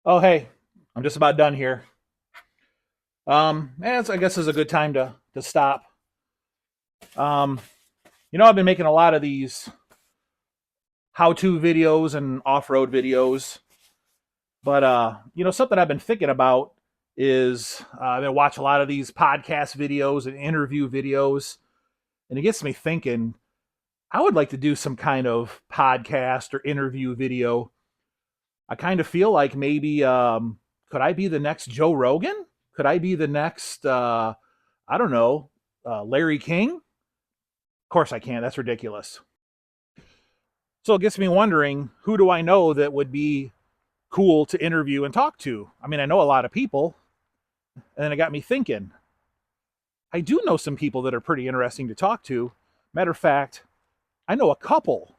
Oh, hey, I'm just about done here. I guess is a good time to stop. Um, I've been making a lot of these how-to videos and off-road videos, but something I've been thinking about is I've been watching a lot of these podcast videos and interview videos, and it gets me thinking. I would like to do some kind of podcast or interview video. I kind of feel like maybe could I be the next Joe Rogan? Could I be the next I don't know, Larry King? Of course I can't. That's ridiculous. So it gets me wondering, who do I know that would be cool to interview and talk to? I mean, I know a lot of people, and then it got me thinking. I do know some people that are pretty interesting to talk to. Matter of fact, I know a couple,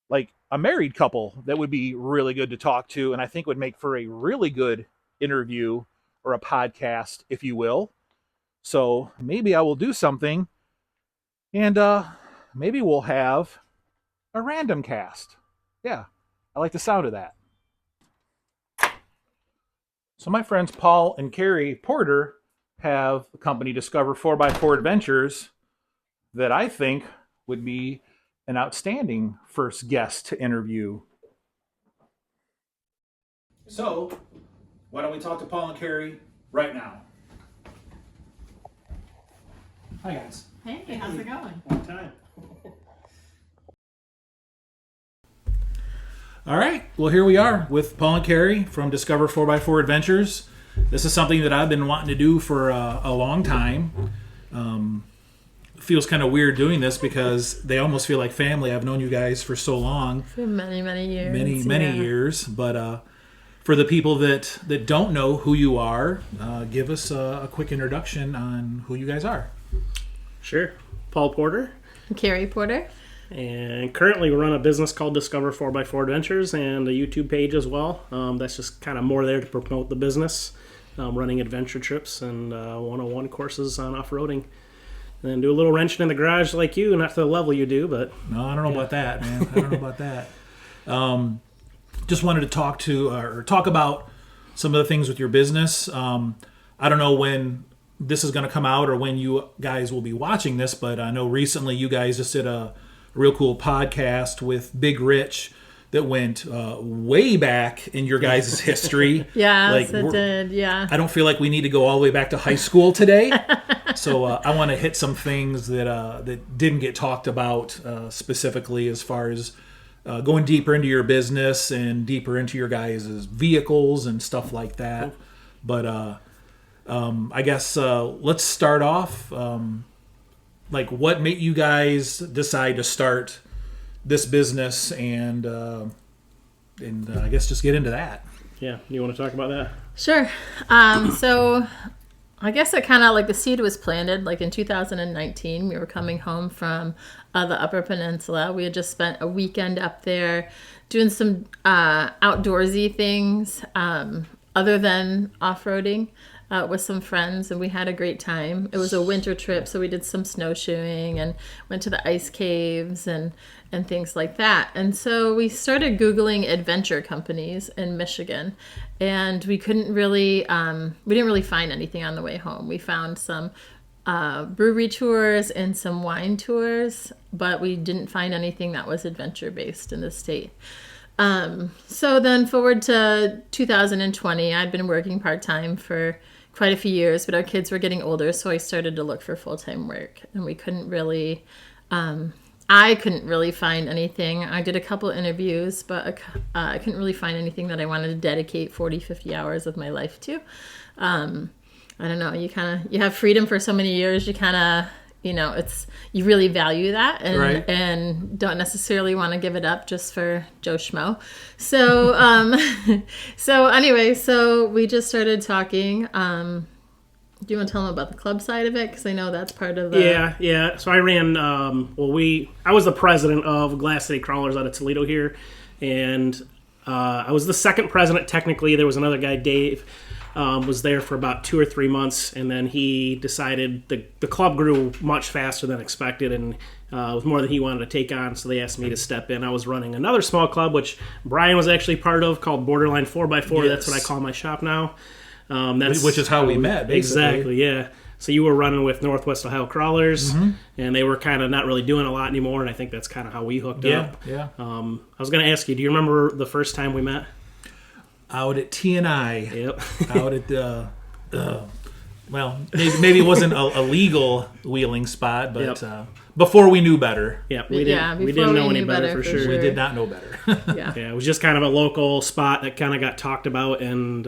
like a married couple, that would be really good to talk to, and I think would make for a really good interview or a podcast, if you will. So maybe I will do something, and maybe we'll have a random cast. Yeah, I like the sound of that. So my friends Paul and Keri Porter have the company Discover4x4Adventures that I think would be an outstanding first guest to interview. So, why don't we talk to Paul and Keri right now? Hi guys. Hey, how's it going? Long time. All right. Well, here we are with Paul and Keri from Discover4x4Adventures. This is something that I've been wanting to do for a long time. It feels kind of weird doing this because they almost feel like family. I've known you guys for so long. For many, many years. Many years. But for the people that don't know who you are, give us a quick introduction on who you guys are. Sure. Paul Porter. Keri Porter. And currently we run a business called Discover4x4Adventures and a YouTube page as well. That's just kind of more there to promote the business, running adventure trips and one-on-one courses on off-roading. And then do a little wrenching in the garage like you, not to the level you do, but... No, I don't know about that, man. I don't know about that. Just wanted to talk about some of the things with your business. I don't know when this is going to come out or when you guys will be watching this, but I know recently you guys just did a real cool podcast with Big Rich that went way back in your guys' history. Yes, it did, yeah. I don't feel like we need to go all the way back to high school today. So I want to hit some things that didn't get talked about specifically as far as going deeper into your business and deeper into your guys' vehicles and stuff like that. But I guess let's start off. Like, what made you guys decide to start this business, and I guess just get into that. Yeah, you want to talk about that? Sure. So I guess it kind of like the seed was planted like in 2019. We were coming home from the Upper Peninsula. We had just spent a weekend up there doing some outdoorsy things other than off-roading. With some friends, and we had a great time. It was a winter trip, so we did some snowshoeing and went to the ice caves and things like that. And so we started Googling adventure companies in Michigan, and we didn't really find anything on the way home. We found some brewery tours and some wine tours, but we didn't find anything that was adventure based in the state. So then forward to 2020, I'd been working part-time for quite a few years, but our kids were getting older, so I started to look for full-time work, and we couldn't really, I couldn't really find anything. I did a couple interviews, but I couldn't really find anything that I wanted to dedicate 40, 50 hours of my life to. I don't know, you have freedom for so many years, you you really value that and right. and don't necessarily want to give it up just for Joe Schmo. So so we just started talking. Do you want to tell them about the club side of it? Because I know that's part of the... Yeah. So I ran, I was the president of Glass City Crawlers out of Toledo here. And I was the second president, technically. There was another guy, Dave, was there for about 2 or 3 months, and then he decided the club grew much faster than expected, and with more than he wanted to take on, so they asked me to step in. I was running another small club, which Brian was actually part of, called Borderline 4x4. Yes. That's what I call my shop now. Which is how we met, basically. Exactly, yeah. So you were running with Northwest Ohio Crawlers, and they were kind of not really doing a lot anymore, and I think that's kind of how we hooked up. Yeah. I was going to ask you, do you remember the first time we met? Out at T&I. Yep. Out at well, maybe it wasn't a legal wheeling spot, but before we knew better. Yep, we didn't know any better for sure. We did not know better. Yeah. Yeah, it was just kind of a local spot that kind of got talked about, and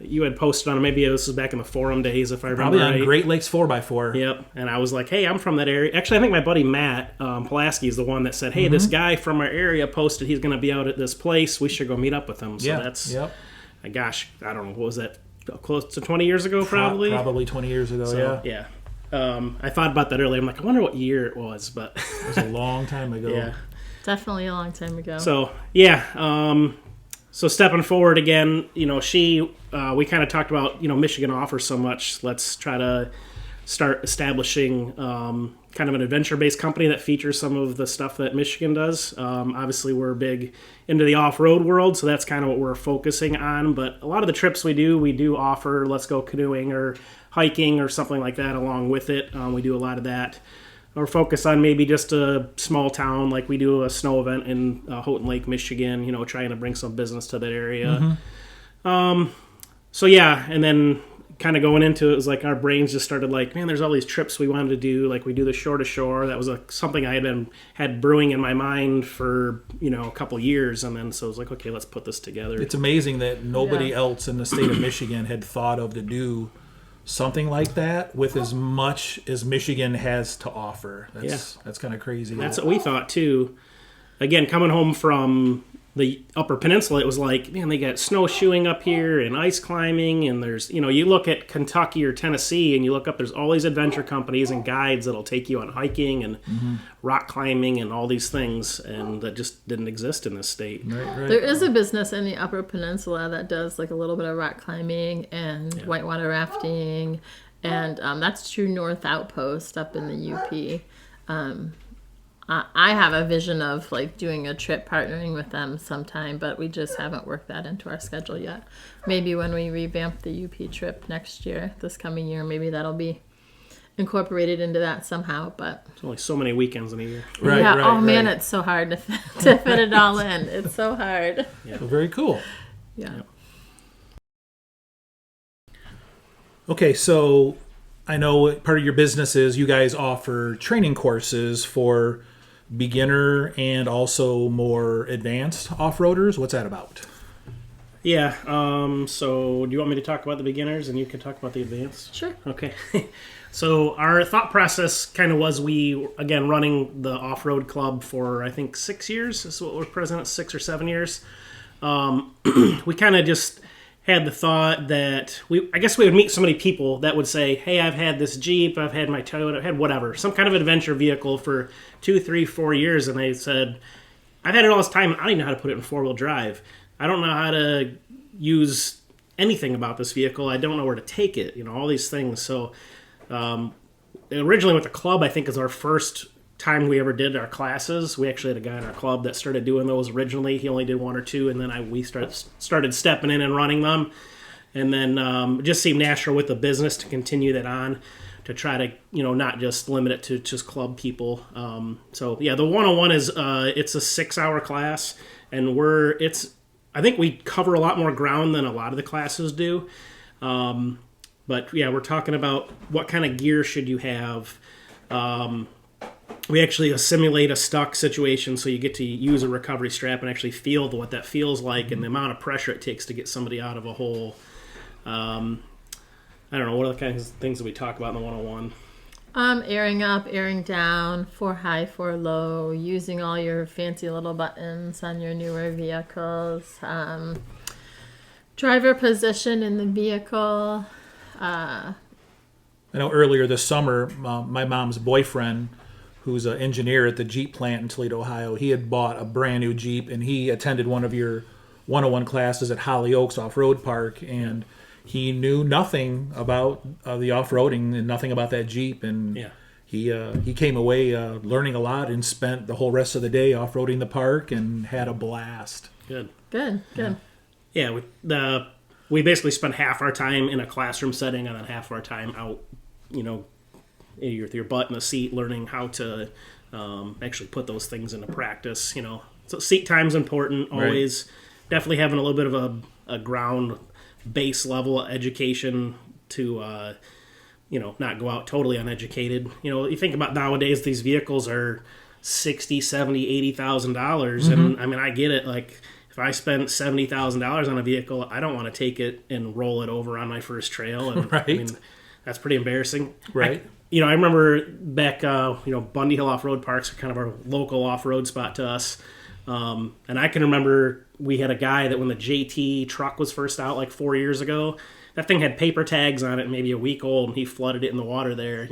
you had posted on it. Maybe this was back in the forum days, if I remember Probably on right. Great Lakes 4x4. Yep, and I was like, hey, I'm from that area. Actually, I think my buddy Matt Pulaski is the one that said, hey, this guy from our area posted he's going to be out at this place. We should go meet up with him. So that's, gosh, I don't know, what was that? Close to 20 years ago, probably? Probably 20 years ago, so, yeah. I thought about that earlier. I'm like, I wonder what year it was, but It was a long time ago. yeah. Definitely a long time ago. So, so stepping forward again, we kind of talked about, Michigan offers so much. Let's try to start establishing kind of an adventure-based company that features some of the stuff that Michigan does. Obviously, we're big into the off-road world, so that's kind of what we're focusing on. But a lot of the trips we do offer let's go canoeing or hiking or something like that along with it. We do a lot of that. Or focus on maybe just a small town, like we do a snow event in Houghton Lake, Michigan, trying to bring some business to that area. And then kind of going into it was like our brains just started like, man, there's all these trips we wanted to do. Like we do the shore to shore. That was something I had brewing in my mind for a couple years, and then so it was like, okay, let's put this together. It's amazing that nobody else in the state of Michigan had thought of to do something like that with as much as Michigan has to offer. That's kind of crazy. That's what we thought too. Again, coming home from the Upper Peninsula, it was like, man, they got snowshoeing up here and ice climbing, and there's, you look at Kentucky or Tennessee and you look up, there's all these adventure companies and guides that'll take you on hiking and rock climbing and all these things, and that just didn't exist in this state. Right. There is a business in the Upper Peninsula that does like a little bit of rock climbing and whitewater rafting, and that's True North Outpost up in the UP. I have a vision of like doing a trip partnering with them sometime, but we just haven't worked that into our schedule yet. Maybe when we revamp the UP trip next year, this coming year, maybe that'll be incorporated into that somehow. But there's only so many weekends in a year. Man, it's so hard to fit it all in. It's so hard. Yeah. Well, very cool. Yeah. Okay, so I know part of your business is you guys offer training courses for beginner and also more advanced off-roaders. What's that about? Yeah, so do you want me to talk about the beginners and you can talk about the advanced? Sure. Okay. So our thought process kind of was again, running the off-road club for, I think, 6 years. This is what we're present at, 6 or 7 years. We kind of just had the thought that I guess we would meet so many people that would say, hey, I've had this Jeep, I've had my Toyota, I've had whatever, some kind of adventure vehicle for 2, 3, 4 years. And they said, I've had it all this time. I don't even know how to put it in 4-wheel drive. I don't know how to use anything about this vehicle. I don't know where to take it, all these things. So originally with the club, I think is our first time we ever did our classes. We actually had a guy in our club that started doing those originally. He only did 1 or 2, and then we started stepping in and running them. And then it just seemed natural with the business to continue that on, to try to, not just limit it to just club people. The 101 is it's a 6-hour class, and I think we cover a lot more ground than a lot of the classes do. But yeah, we're talking about what kind of gear should you have. We actually simulate a stuck situation, so you get to use a recovery strap and actually feel what that feels like and the amount of pressure it takes to get somebody out of a hole. I don't know, what are the kinds of things that we talk about in the 101? Airing up, airing down, 4 high, 4 low, using all your fancy little buttons on your newer vehicles, driver position in the vehicle. I know earlier this summer, my mom's boyfriend, who's an engineer at the Jeep plant in Toledo, Ohio, he had bought a brand new Jeep, and he attended one of your 101 classes at Holly Oaks Off-Road Park, and he knew nothing about the off-roading and nothing about that Jeep, and he came away learning a lot and spent the whole rest of the day off-roading the park and had a blast. Good. Yeah, we basically spent half our time in a classroom setting and then half our time out, with your butt in the seat, learning how to actually put those things into practice. So seat time's important always. Right. Definitely having a little bit of a ground base level education to not go out totally uneducated. You think about nowadays, these vehicles are $60,000, $70,000, $80,000, and I mean, I get it. Like, if I spent $70,000 on a vehicle, I don't want to take it and roll it over on my first trail. And right. I mean, that's pretty embarrassing. Right. I remember back, Bundy Hill Off-Road Parks are kind of our local off-road spot to us. And I can remember we had a guy that when the JT truck was first out like 4 years ago, that thing had paper tags on it, maybe a week old, and he flooded it in the water there,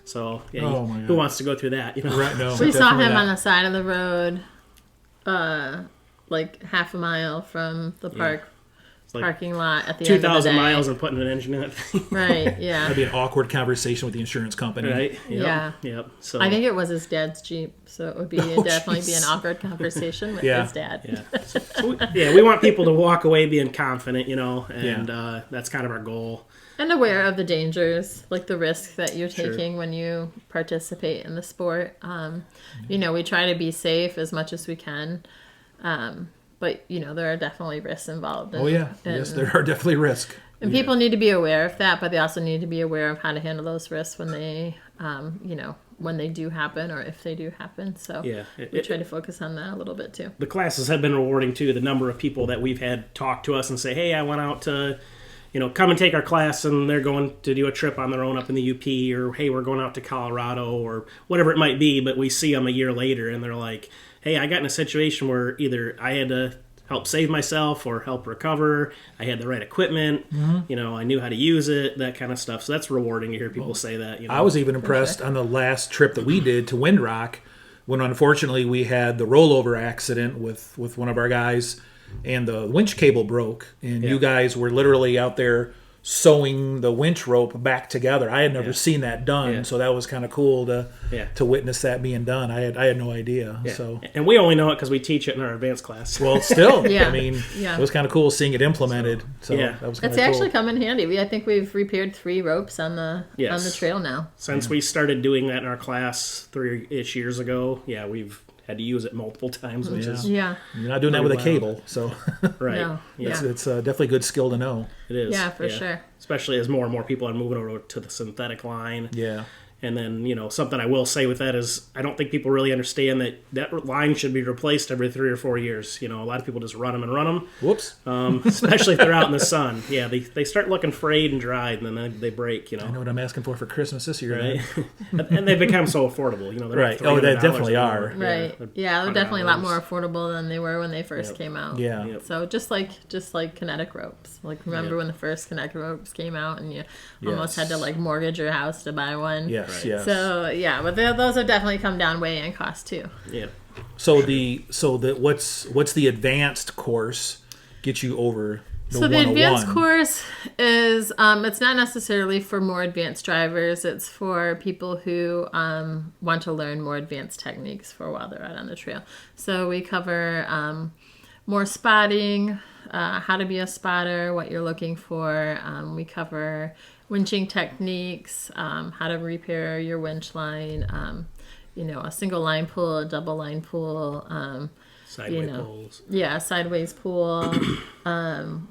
So, yeah, who wants to go through that, Right, no. We saw him on the side of the road, like half a mile from the park parking lot at the end of the day. 2,000 miles and putting an engine in it. Right, yeah. That'd be an awkward conversation with the insurance company. Right, yep. Yeah. So I think it was his dad's Jeep, so it would be definitely be an awkward conversation with his dad. Yeah. We want people to walk away being confident, and that's kind of our goal. And aware of the dangers, like the risk that you're taking when you participate in the sport. We try to be safe as much as we can. But, there are definitely risks involved. Yes, there are definitely risks. And people need to be aware of that, but they also need to be aware of how to handle those risks when they, when they do happen or if they do happen. So we try to focus on that a little bit too. The classes have been rewarding too. The number of people that we've had talk to us and say, hey, I went out to, come and take our class, and they're going to do a trip on their own up in the UP, or hey, we're going out to Colorado, or whatever it might be. But we see them a year later and they're like, hey, I got in a situation where either I had to help save myself or help recover. I had the right equipment. I knew how to use it, that kind of stuff. So that's rewarding to hear people say that. I was even impressed on the last trip that we did to Windrock, when unfortunately we had the rollover accident with one of our guys, and the winch cable broke, and you guys were literally out there sewing the winch rope back together. I had never seen that done, so that was kind of cool to witness that being done. I had no idea. So, and we only know it because we teach it in our advanced class. Well, still, I mean, it was kind of cool seeing it implemented. So that was kind of cool. It's actually come in handy. I think we've repaired 3 ropes on the trail now. Since we started doing that in our class 3-ish years ago, we've had to use it multiple times, which is you're not doing that with a cable, so right. No. It's definitely a good skill to know. It is, yeah, for sure. Especially as more and more people are moving over to the synthetic line. Yeah. And then, something I will say with that is I don't think people really understand that line should be replaced every 3 or 4 years. A lot of people just run them. Whoops. Especially if they're out in the sun. Yeah, they start looking frayed and dried, and then they break, I know what I'm asking for Christmas this year. Right? And they've become so affordable. They're right. Oh, they definitely are. Right. Yeah, they're definitely a lot more affordable than they were when they first came out. Yeah. Yep. So just like kinetic ropes. Like, remember when the first kinetic ropes came out and you almost had to mortgage your house to buy one? Yes, right. yes. So but those have definitely come down way in cost too. Yeah. So what's the advanced course get you over the 101? The advanced course is it's not necessarily for more advanced drivers. It's for people who want to learn more advanced techniques for while they're out on the trail. So we cover more spotting, how to be a spotter, what you're looking for. We cover winching techniques, how to repair your winch line, a single line pull, a double line pull, sideways pulls. Yeah, sideways pull.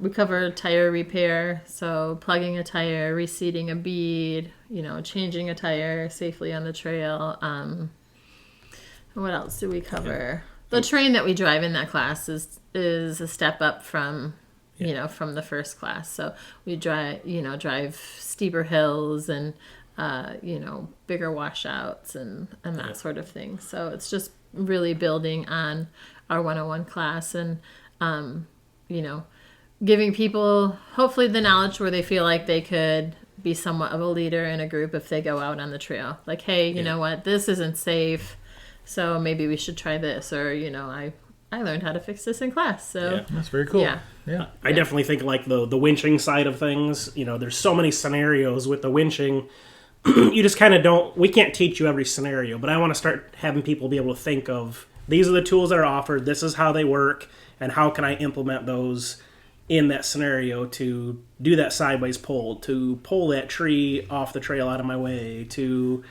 We cover tire repair, so plugging a tire, reseating a bead, changing a tire safely on the trail. What else do we cover? The train that we drive in that class is a step up from from the first class. So we drive steeper hills and bigger washouts and that sort of thing. So it's just really building on our 101 class and giving people hopefully the knowledge where they feel like they could be somewhat of a leader in a group if they go out on the trail. Like, hey, you know what, this isn't safe, so maybe we should try this, or I learned how to fix this in class. So that's very cool. Yeah. I definitely think the winching side of things, there's so many scenarios with the winching. you just kind of don't. We can't teach you every scenario, but I want to start having people be able to think of these are the tools that are offered. This is how they work, and how can I implement those in that scenario to do that sideways pull, to pull that tree off the trail out of my way, to,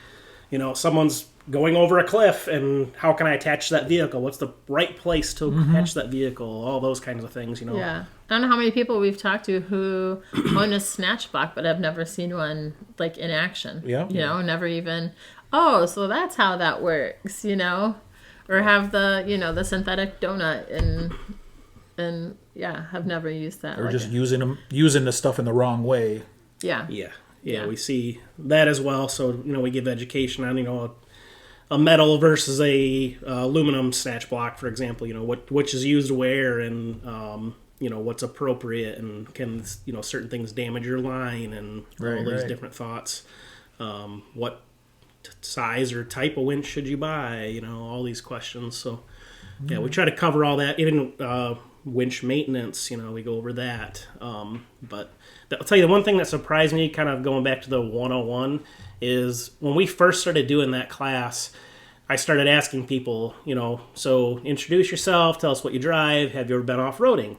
someone's going over a cliff, and how can I attach that vehicle? What's the right place to attach that vehicle? All those kinds of things, Yeah. I don't know how many people we've talked to who own a snatch block but have never seen one like in action. Yeah. Never even, oh, so that's how that works, or have the, the synthetic donut and yeah, have never used that. Or just using the stuff in the wrong way. Yeah. Yeah, we see that as well. So, we give education on, a metal versus a aluminum snatch block, for example, which is used where, and, what's appropriate, and can, certain things damage your line, and all these different thoughts. What size or type of winch should you buy? All these questions. So, yeah, we try to cover all that. Even winch maintenance, we go over that. But I'll tell you, the one thing that surprised me, kind of going back to the 101, is when we first started doing that class, I started asking people, so introduce yourself, tell us what you drive, have you ever been off-roading?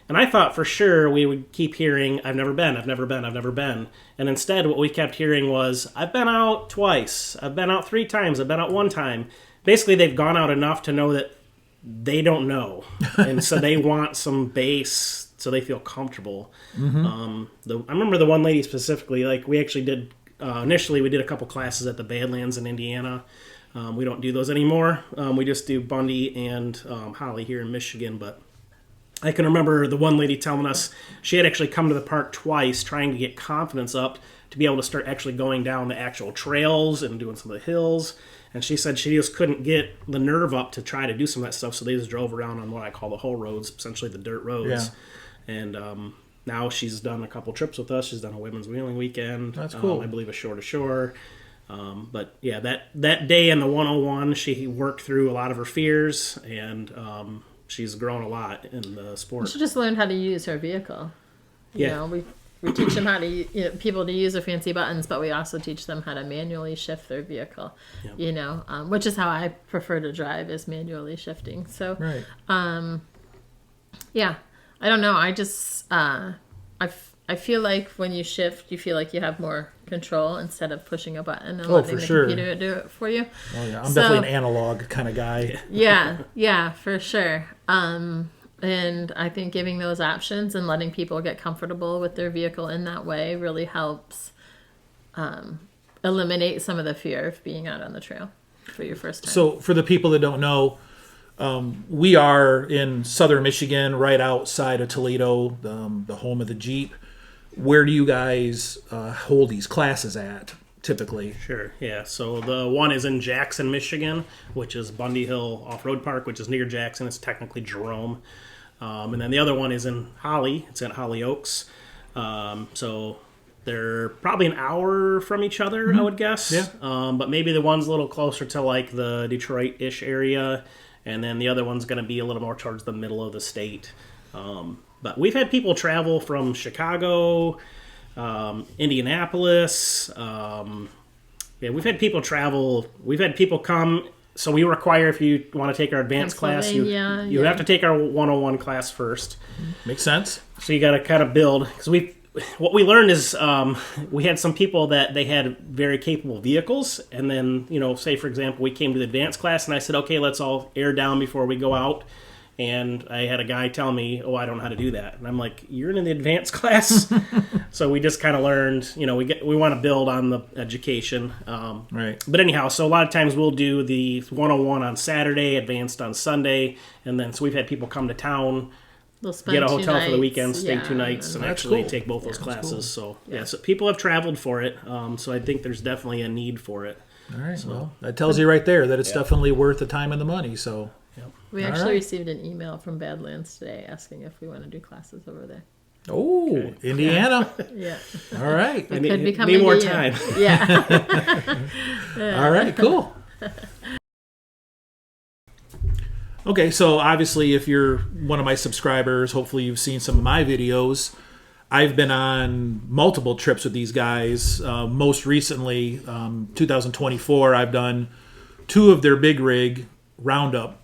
And I thought for sure we would keep hearing, I've never been. And instead what we kept hearing was, I've been out twice, I've been out 3 times, I've been out 1 time. Basically, they've gone out enough to know that they don't know. And so they want some base so they feel comfortable. I remember the one lady specifically, like we actually did, initially we did a couple classes at the Badlands in Indiana. We don't do those anymore. We just do Bundy and Holly here in Michigan. But I can remember the one lady telling us she had actually come to the park twice trying to get confidence up to be able to start actually going down the actual trails and doing some of the hills. And she said she just couldn't get the nerve up to try to do some of that stuff, so they just drove around on what I call the whole roads, essentially the dirt roads. Yeah. And now she's done a couple trips with us. She's done a women's wheeling weekend. That's cool. I believe a shore to shore. But yeah, that day in the 101, she worked through a lot of her fears, and she's grown a lot in the sport. She just learned how to use her vehicle. We teach them how to people to use their fancy buttons, but we also teach them how to manually shift their vehicle. Yep. Which is how I prefer to drive, is manually shifting. So, yeah, I don't know. I just I feel like when you shift, you feel like you have more control instead of pushing a button and letting the computer do it for you. Oh yeah, I'm definitely an analog kind of guy. Yeah, for sure. And I think giving those options and letting people get comfortable with their vehicle in that way really helps eliminate some of the fear of being out on the trail for your first time. So for the people that don't know, we are in southern Michigan, right outside of Toledo, the home of the Jeep. Where do you guys hold these classes at typically? Sure, yeah. So the one is in Jackson, Michigan, which is Bundy Hill Off-Road Park, which is near Jackson. It's technically Jerome. And then the other one is in Holly. It's in Holly Oaks. So they're probably an hour from each other, I would guess. Yeah. But maybe the one's a little closer to like the Detroit-ish area, and then the other one's going to be a little more towards the middle of the state. But we've had people travel from Chicago, Indianapolis. We've had people travel. We've had people come. So we require, if you want to take our advanced class, you have to take our 101 class first. Makes sense. So you got to kind of build. Because what we learned is we had some people that they had very capable vehicles. And then, say, for example, we came to the advanced class and I said, okay, let's all air down before we go out. And I had a guy tell me, oh, I don't know how to do that. And I'm like, you're in the advanced class? So we just kind of learned, we want to build on the education. Right. But anyhow, so a lot of times we'll do the 101 on Saturday, advanced on Sunday. And then so we've had people come to town, get a hotel for the weekend, stay 2 nights, and actually take both those classes. Cool. So, so people have traveled for it. So I think there's definitely a need for it. All right. So, well, that tells you right there that it's definitely worth the time and the money. So. We actually received an email from Badlands today asking if we want to do classes over there. Oh, okay. Indiana. Yeah. All right. It could be coming more time. Yeah. All right, cool. Okay, so obviously if you're one of my subscribers, hopefully you've seen some of my videos. I've been on multiple trips with these guys. Most recently, 2024, I've done 2 of their big rig roundup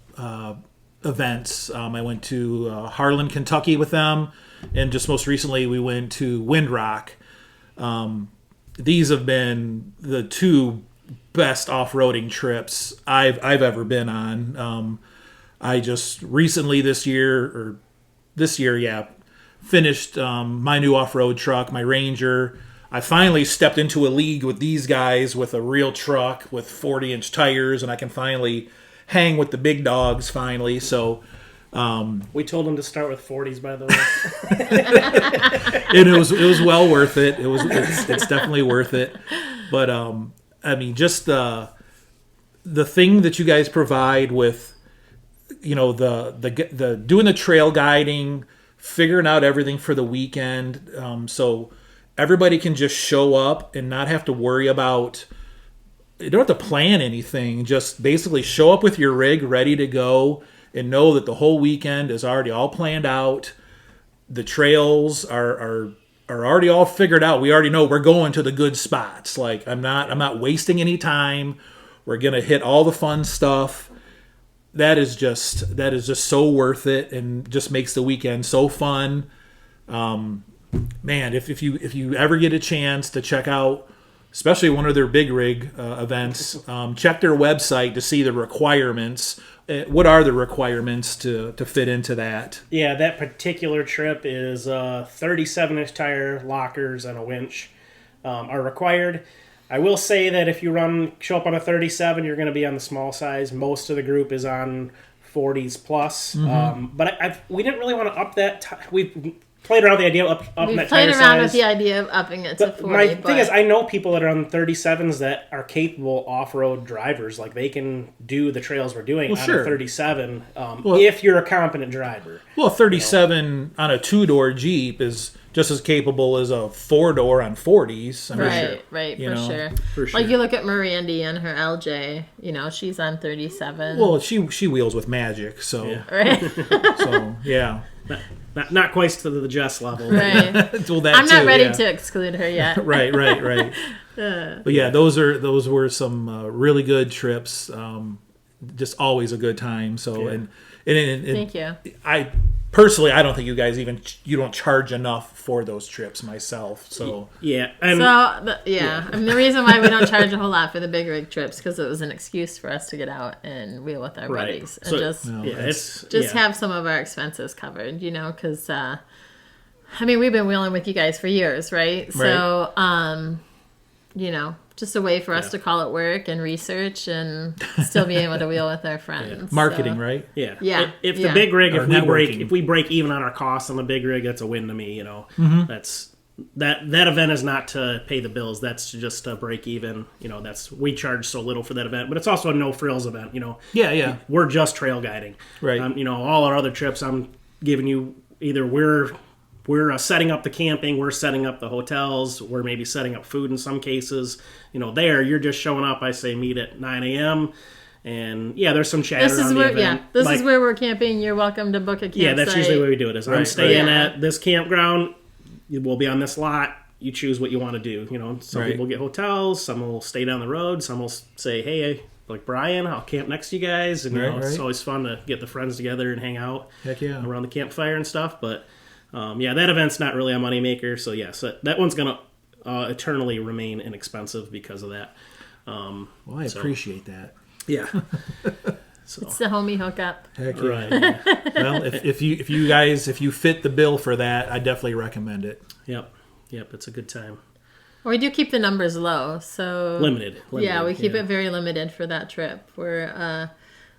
events. I went to Harlan, Kentucky with them, and just most recently we went to Windrock. These have been the 2 best off-roading trips I've ever been on. I just recently this year, finished my new off-road truck, my Ranger. I finally stepped into a league with these guys with a real truck with 40-inch tires, and I can finally hang with the big dogs finally. So we told them to start with 40s, by the way. and it was well worth it. It's definitely worth it. But I mean, just the thing that you guys provide with, you know, the doing the trail guiding, figuring out everything for the weekend, so everybody can just show up and not have to worry about. You don't have to plan anything. Just basically show up with your rig ready to go and know that the whole weekend is already all planned out. The trails are already all figured out. We already know we're going to the good spots. Like I'm not wasting any time. We're gonna hit all the fun stuff. That is just so worth it, and just makes the weekend so fun. Man, if you ever get a chance to check out, especially one of their big rig events, check their website to see the requirements. What are the requirements to fit into that? Yeah, that particular trip is 37-inch tire, lockers, and a winch are required. I will say that if you show up on a 37, you're going to be on the small size. Most of the group is on 40s plus. But we didn't really want to up that. We played around with the idea of upping that tire size. We played around with the idea of upping it to 40. My thing is, I know people that are on 37s that are capable off-road drivers. Like, they can do the trails we're doing on a 37 if you're a competent driver. Well, a 37 on a 2-door Jeep is just as capable as a 4-door on 40s. Right, for sure. Like, you look at Mirandy and her LJ, you know, she's on 37. Well, she wheels with magic, so. Yeah. Right. So, yeah. Not quite to the Jess level. Right. Well, I'm not ready to exclude her yet. Right. But yeah, those were some really good trips. Just always a good time. So, and thank you. Personally, I don't think you guys you don't charge enough for those trips myself. So yeah, I mean, the reason why we don't charge a whole lot for the big rig trips because it was an excuse for us to get out and wheel with our buddies and have some of our expenses covered. You know, because I mean, we've been wheeling with you guys for years, right? So you know, just a way for us to call it work and research and still be able to wheel with our friends. Marketing, right? Yeah. If the big rig, if we break even on our costs on the big rig, that's a win to me. You know, that's that event is not to pay the bills. That's just to break even. You know, we charge so little for that event, but it's also a no frills event. You know, we're just trail guiding. Right. You know, all our other trips, I'm giving you either we're setting up the camping, we're setting up the hotels, we're maybe setting up food in some cases. You know, you're just showing up. I say meet at 9 a.m. And there's some chatter on the event. This is where we're camping. You're welcome to book a campsite. Yeah, that's usually the way we do it. I'm staying at this campground. We'll be on this lot. You choose what you want to do. You know, some people get hotels. Some will stay down the road. Some will say, hey, like Brian, I'll camp next to you guys. And it's always fun to get the friends together and hang out around the campfire and stuff. But that event's not really a moneymaker. So, so that one's going to eternally remain inexpensive because of that. Well, I appreciate that. Yeah. So. It's the homie hookup. Heck yeah. Right. Yeah. Well, if you fit the bill for that, I definitely recommend it. Yep. It's a good time. Well, we do keep the numbers low, so limited. Yeah, we keep it very limited for that trip. We're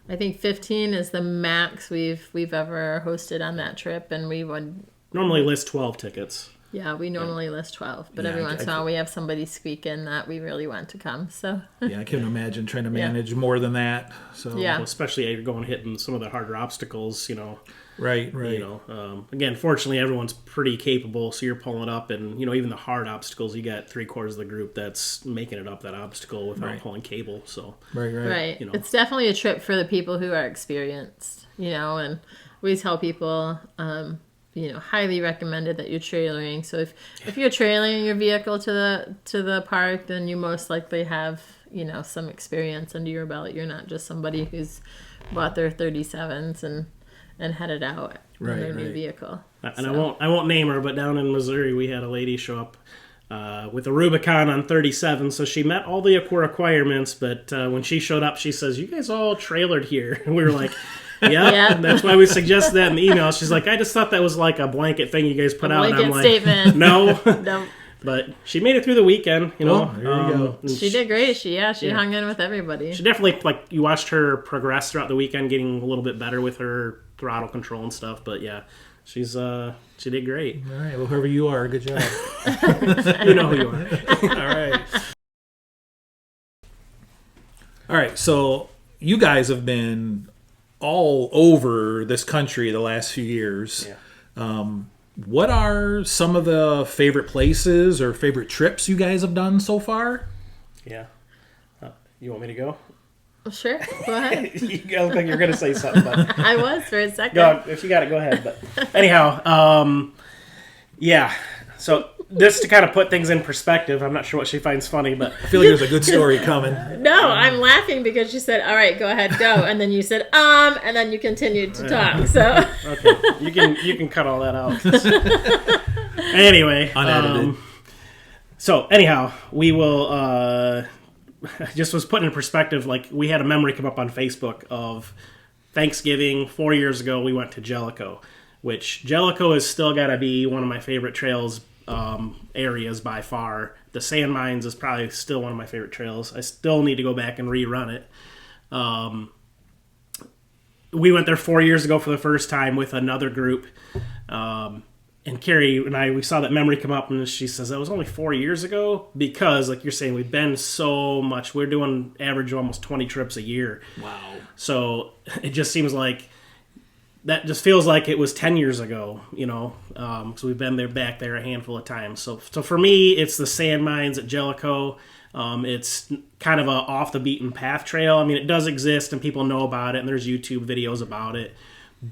I think 15 is the max we've ever hosted on that trip, and we would normally list 12 tickets. Yeah, we normally list 12, but every once in a while we have somebody squeak in that we really want to come. So I couldn't imagine trying to manage more than that. So especially if you're hitting some of the harder obstacles, you know. Right. You know, again, fortunately, everyone's pretty capable, so you're pulling up, and you know, even the hard obstacles, you got 3/4 of the group that's making it up that obstacle without pulling cable. So right. You know. It's definitely a trip for the people who are experienced. You know, and we tell people. highly recommended that you're trailering. So if you're trailering your vehicle to the park, then you most likely have, some experience under your belt. You're not just somebody who's bought their 37s and headed out in their new vehicle. And I won't name her, but down in Missouri, we had a lady show up with a Rubicon on 37, so she met all the requirements, but when she showed up, she says, "You guys all trailered here." And we were like, yeah, that's why we suggested that in the email. She's like, "I just thought that was like a blanket thing you guys put out." And I'm like, statement. No. But she made it through the weekend, There you go. She did great. She hung in with everybody. She definitely, you watched her progress throughout the weekend, getting a little bit better with her throttle control and stuff. But yeah, she did great. All right, well, whoever you are, good job. You know who you are. All right, so you guys have been all over this country the last few years. Yeah. What are some of the favorite places or favorite trips you guys have done so far? Yeah. You want me to go? Sure, go ahead. You look like you're going to say something. But I was for a second. go, if you got it, go ahead. But anyhow, yeah. So this to kind of put things in perspective, I'm not sure what she finds funny, but I feel like there's a good story coming. No, I'm laughing because she said, "All right, go ahead, go," and then you said, and then you continued to talk. So okay, you can cut all that out. Anyway, Unedited. So anyhow, we will. Just was put in perspective. Like, we had a memory come up on Facebook of Thanksgiving 4 years ago. We went to Jellicoe, which Jellicoe has still got to be one of my favorite trails areas by far. The sand mines is probably still one of my favorite trails. I still need to go back and rerun it. We went there 4 years ago for the first time with another group. And Keri and we saw that memory come up, and she says, that was only 4 years ago, because, like you're saying, we've been so much. We're doing average almost 20 trips a year. Wow. So it just seems like that just feels like it was 10 years ago, because we've been back there a handful of times. So for me, it's the sand mines at Jellicoe. It's kind of a off the beaten path trail. I mean, it does exist and people know about it, and there's YouTube videos about it,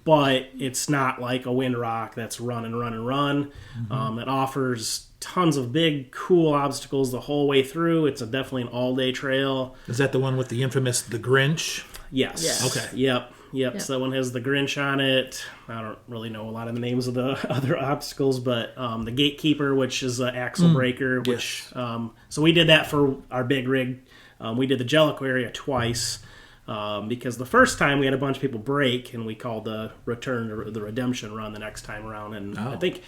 but it's not like a Windrock that's run and run and run. Mm-hmm. It offers tons of big, cool obstacles the whole way through. It's definitely an all-day trail. Is that the one with the infamous The Grinch? Yes. Okay. Yep. So that one has the Grinch on it. I don't really know a lot of the names of the other obstacles, but the Gatekeeper, which is an axle breaker, which so we did that for our big rig. We did the Jellicoe area twice because the first time we had a bunch of people break, and we called the redemption run the next time around, and I think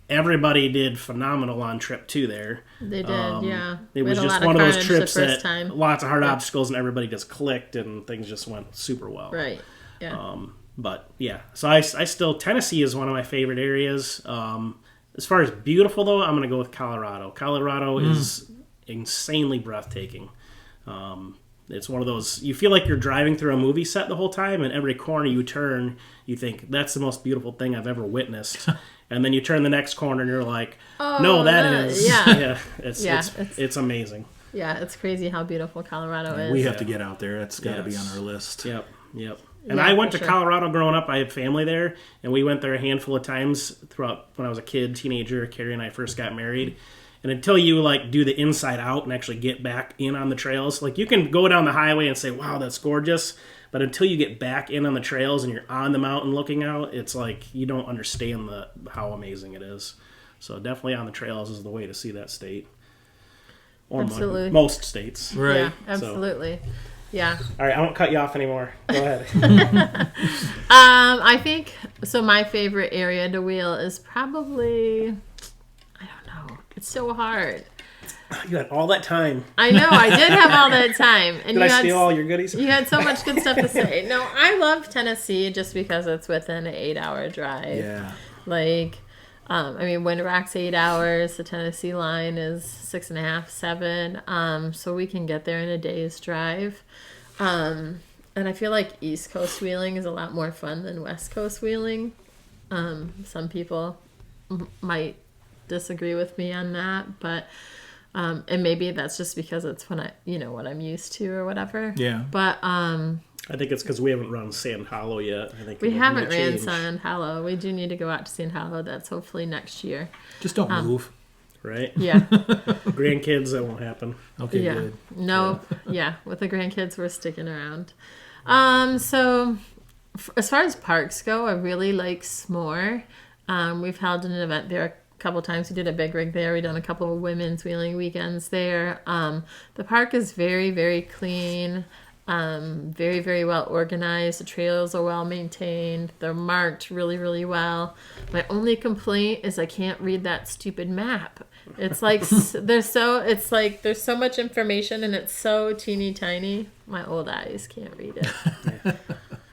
everybody did phenomenal on trip 2 there. They did, yeah. It was just one of those trips that lots of hard obstacles, and everybody just clicked, and things just went super well. Right. Yeah. But yeah, so I still, Tennessee is one of my favorite areas. As far as beautiful though, I'm going to go with Colorado. Colorado is insanely breathtaking. It's one of those, you feel like you're driving through a movie set the whole time, and every corner you turn, you think, that's the most beautiful thing I've ever witnessed. And then you turn the next corner and you're like, is. Yeah. It's amazing. Yeah, it's crazy how beautiful Colorado is. We have to get out there. That's got to be on our list. Yep. And I went to Colorado growing up. I had family there, and we went there a handful of times throughout when I was a kid, teenager. Keri and I first got married. And until you do the inside out and actually get back in on the trails, you can go down the highway and say, wow, that's gorgeous. But until you get back in on the trails and you're on the mountain looking out, it's like you don't understand how amazing it is. So definitely on the trails is the way to see that state. Or absolutely. Most states. Right. Yeah, absolutely. So. Yeah. All right, I won't cut you off anymore. Go ahead. I think, so my favorite area to wheel is probably, I don't know. It's so hard. You had all that time. I know, I did have all that time. And did I steal all your goodies? You had so much good stuff to say. No, I love Tennessee just because it's within an 8-hour drive. Yeah. Windrock's 8 hours. The Tennessee line is 6.5, 7. So we can get there in a day's drive. And I feel like East Coast wheeling is a lot more fun than West Coast wheeling. Some people might disagree with me on that, but and maybe that's just because it's what I'm used to or whatever. Yeah. But I I think it's because we haven't run Sand Hollow yet. I think We it'll haven't ran change. Sand Hollow. We do need to go out to Sand Hollow. That's hopefully next year. Just don't move. Right? Yeah. Grandkids, that won't happen. Okay, Yeah. good. No. Yeah. With the grandkids, we're sticking around. So as far as parks go, I really like S'more. We've held an event there a couple times. We did a big rig there. We've done a couple of women's wheeling weekends there. The park is very, very clean. Very, very well organized. The trails are well maintained. They're marked really, really well. My only complaint is I can't read that stupid map. It's like there's so much information and it's so teeny tiny. My old eyes can't read it.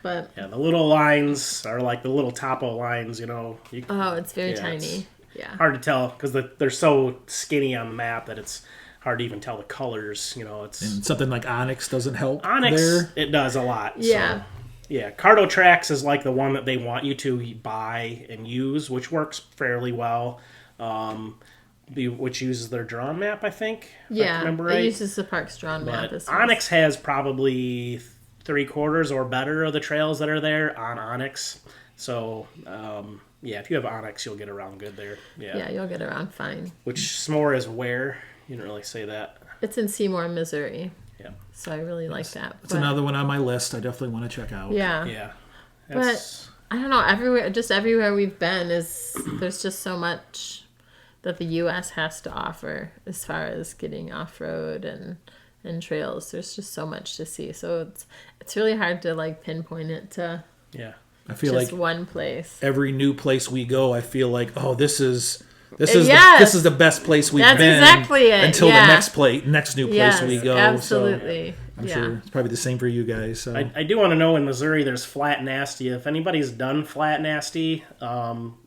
But Yeah, the little lines are like the little topo lines, it's very Yeah, tiny. Yeah. hard to tell because they're so skinny on the map that it's hard to even tell the colors. It's And something like Onyx doesn't help Onyx. there. It does a lot. Yeah. So, yeah. Cardo Tracks is like the one that they want you to buy and use, which works fairly well. Which uses their drawn map, I think. If I Yeah. remember It right. uses the park's drawn map. But as well. Onyx has probably 3/4 or better of the trails that are there on Onyx. So, if you have Onyx, you'll get around good there. Yeah, you'll get around fine. Which S'more is where? You didn't really say that. It's in Seymour, Missouri. Yeah. So I really like that. It's another one on my list I definitely want to check out. Yeah. Yeah. But I don't know, everywhere we've been there's just so much that the US has to offer as far as getting off-road and trails. There's just so much to see. So it's really hard to like pinpoint it to Yeah. I feel just like one place. every new place we go, I feel like, oh, this is Yes. this is the best place we've That's been exactly it, until yeah. the next new place Yes, we go. absolutely. So I'm sure it's probably the same for you guys. So I do want to know in Missouri there's Flat Nasty. If anybody's done Flat Nasty,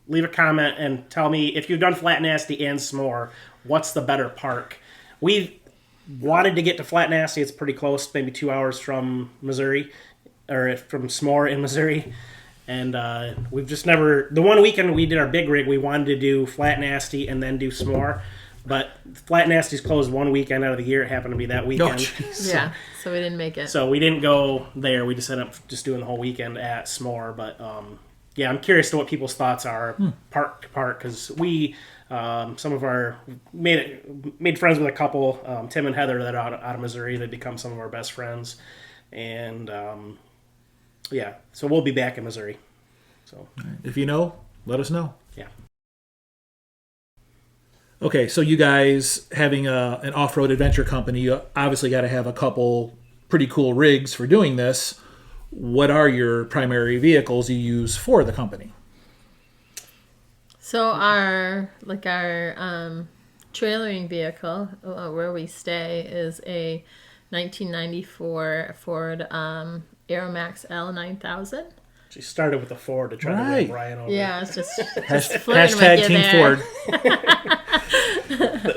leave a comment and tell me if you've done Flat Nasty and S'more, what's the better park? We wanted to get to Flat Nasty. It's pretty close, maybe 2 hours from Missouri, or from S'more in Missouri. And we've just never... The one weekend we did our big rig, we wanted to do Flat Nasty and then do S'more. But Flat Nasty's closed one weekend out of the year. It happened to be that weekend. Oh, jeez. Yeah. So we didn't make it. So we didn't go there. We just ended up just doing the whole weekend at S'more. But I'm curious to what people's thoughts are park to park, because we some of our made friends with a couple, Tim and Heather, that are out of Missouri. They become some of our best friends, and so we'll be back in Missouri. So if you know, let us know. yeah. Okay, so you guys having an off-road adventure company, you obviously got to have a couple pretty cool rigs for doing this. What are your primary vehicles you use for the company? So our trailering vehicle where we stay is a 1994 Ford Aeromax L9000. She started with the Ford to try to Right. win Brian over. Yeah, it's just Hashtag flirting with you Team there. Ford.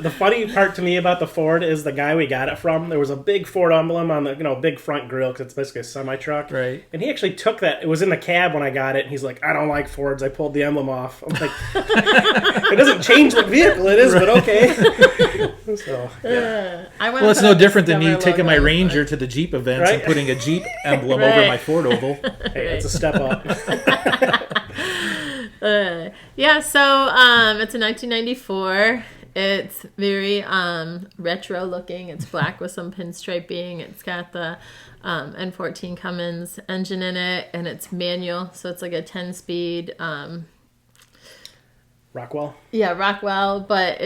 The funny part to me about the Ford is the guy we got it from. There was a big Ford emblem on the big front grille because it's basically a semi truck. Right. And he actually took that. It was in the cab when I got it. And he's like, I don't like Fords. I pulled the emblem off. I'm like, it doesn't change what vehicle it is, but okay. So yeah. Well, it's no different than me Discover taking my logo, Ranger to the Jeep events and Right. putting a Jeep emblem over Right. my Ford oval. Hey, it's a step up. So it's a 1994. It's very retro looking. It's black with some pinstriping. It's got the N14 Cummins engine in it, and it's manual, so it's like a 10-speed. Rockwell. Yeah, Rockwell, but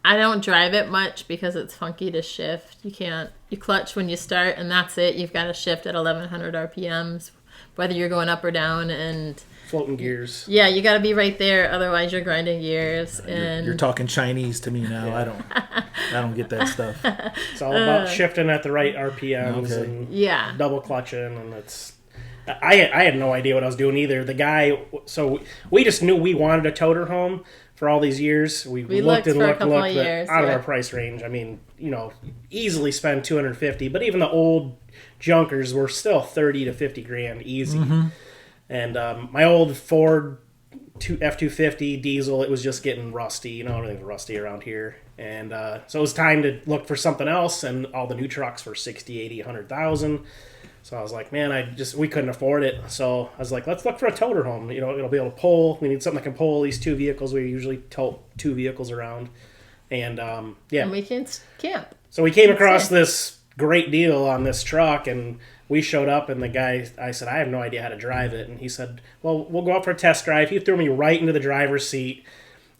I don't drive it much because it's funky to shift. You clutch when you start, and that's it. You've got to shift at 1100 RPMs, whether you're going up or down, and Floating gears. yeah, you got to be right there. Otherwise, you're grinding gears. And You're talking Chinese to me now. Yeah. I don't get that stuff. It's all about shifting at the right RPMs Okay. and yeah, double clutching, and I had no idea what I was doing either. The guy, so we just knew we wanted a toter home for all these years. We looked and for a looked and couple looked, of but years, out of yeah. our price range. I mean, easily spend $250, but even the old junkers were still 30 to 50 grand easy. Mm-hmm. And my old Ford F-250 diesel, it was just getting rusty. Everything's rusty around here. And so it was time to look for something else, and all the new trucks were 60, 80, 100,000. So I was like, man, we couldn't afford it. So I was like, let's look for a toter home. You know, it'll be able to pull. We need something that can pull these 2 vehicles. We usually tote 2 vehicles around. And, And we can camp. So we came across this great deal on this truck, and we showed up, and the guy, I said, I have no idea how to drive it. And he said, well, we'll go out for a test drive. He threw me right into the driver's seat,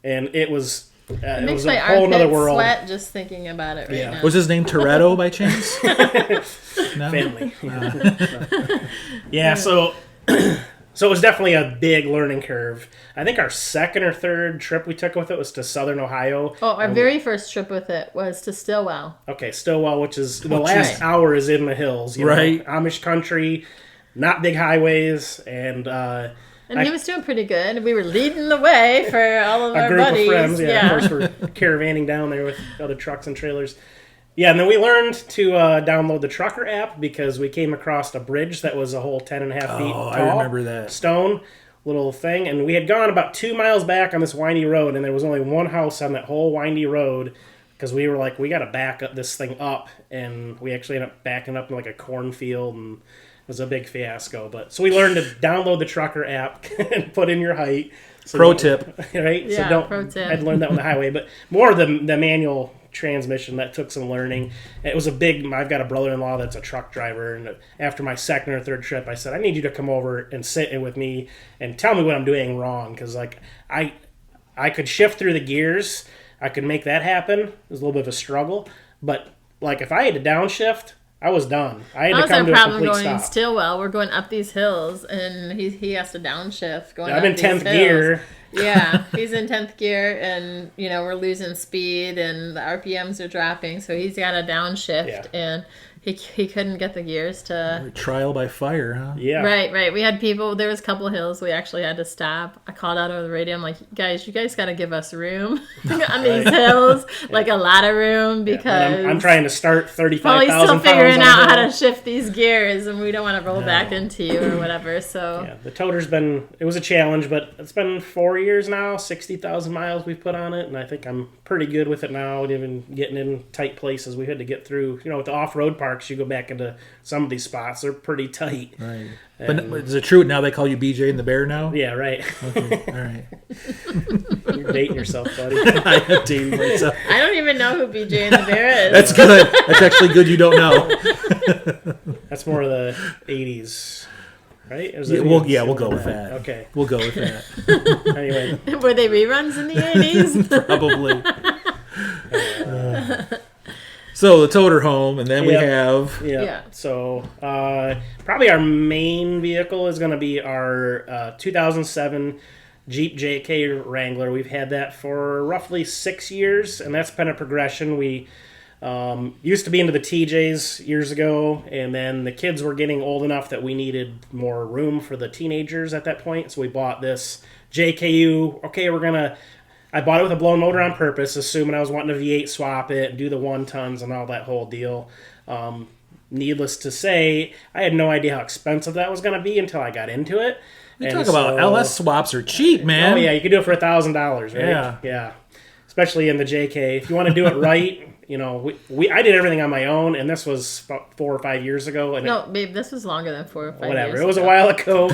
and it was... it was a whole nother world. Sweat just thinking about it right now. Was his name Toretto by chance? No? Family. Yeah, so it was definitely a big learning curve. I think our second or third trip we took with it was to Southern Ohio. Oh, our very first trip with it was to Stillwell. Okay, Stillwell, which is the last hour is in the hills. You know, Amish country, not big highways, and he was doing pretty good. We were leading the way for all of our group buddies. of friends. Yeah, of course, we're caravanning down there with other trucks and trailers. Yeah, and then we learned to download the Trucker app because we came across a bridge that was a whole 10.5 feet tall. I remember that. Stone little thing. And we had gone about 2 miles back on this windy road, and there was only one house on that whole windy road because we were like, we got to back up this thing up. And we actually ended up backing up in like a cornfield, and it was a big fiasco. So we learned to download the Trucker app and put in your height. So pro tip. Right? Yeah, so pro tip. I'd learned that on the highway, but more of the manual transmission that took some learning. It was I've got a brother-in-law that's a truck driver, and after my second or third trip, I said, I need you to come over and sit with me and tell me what I'm doing wrong, because like I could shift through the gears. I could make that happen. It was a little bit of a struggle, but like if I had to downshift, I was done. I had to come to a complete going stop. Stillwell. We're going up these hills, and he has to downshift. I'm in 10th gear. Yeah, he's in 10th gear, and we're losing speed, and the RPMs are dropping, so he's got to downshift, and he couldn't get the gears to... Trial by fire, huh? Yeah. Right. We had people... There was a couple hills we actually had to stop. I called out over the radio. I'm like, you guys got to give us room on these hills. Like a lot of room, because... I'm trying to start 35,000 pounds. Well, he's still figuring out how to shift these gears, and we don't want to roll back into you or whatever, so... Yeah, the toter's it was a challenge, but it's been 4 years now, 60,000 miles we've put on it, and I think I'm pretty good with it now, even getting in tight places we had to get through. With the off-road parks, you go back into some of these spots, they're pretty tight. Right. But is it true now they call you BJ and the Bear now? Yeah, right. Okay, all right. You're dating yourself, buddy. I am dating myself. I don't even know who BJ and the Bear is. That's good. That's actually good you don't know. That's more of the 80s, right? We'll go with that. Okay. We'll go with that. Anyway. Were they reruns in the 80s? Probably. So the toter home, and then we have... Yeah. So probably our main vehicle is going to be our 2007 Jeep JK Wrangler. We've had that for roughly 6 years, and that's been a progression. We used to be into the TJs years ago, and then the kids were getting old enough that we needed more room for the teenagers at that point, so we bought this JKU. Okay, I bought it with a blown motor on purpose, assuming I was wanting to V8 swap it, do the 1 tons and all that whole deal. Needless to say, I had no idea how expensive that was going to be until I got into it. Talk about LS swaps are cheap, man. Oh yeah, you can do it for $1,000, right? Yeah. Especially in the JK. If you want to do it right, I did everything on my own, and this was about 4 or 5 years ago. And babe, this was longer than 4 or 5 years whatever. It was a while ago.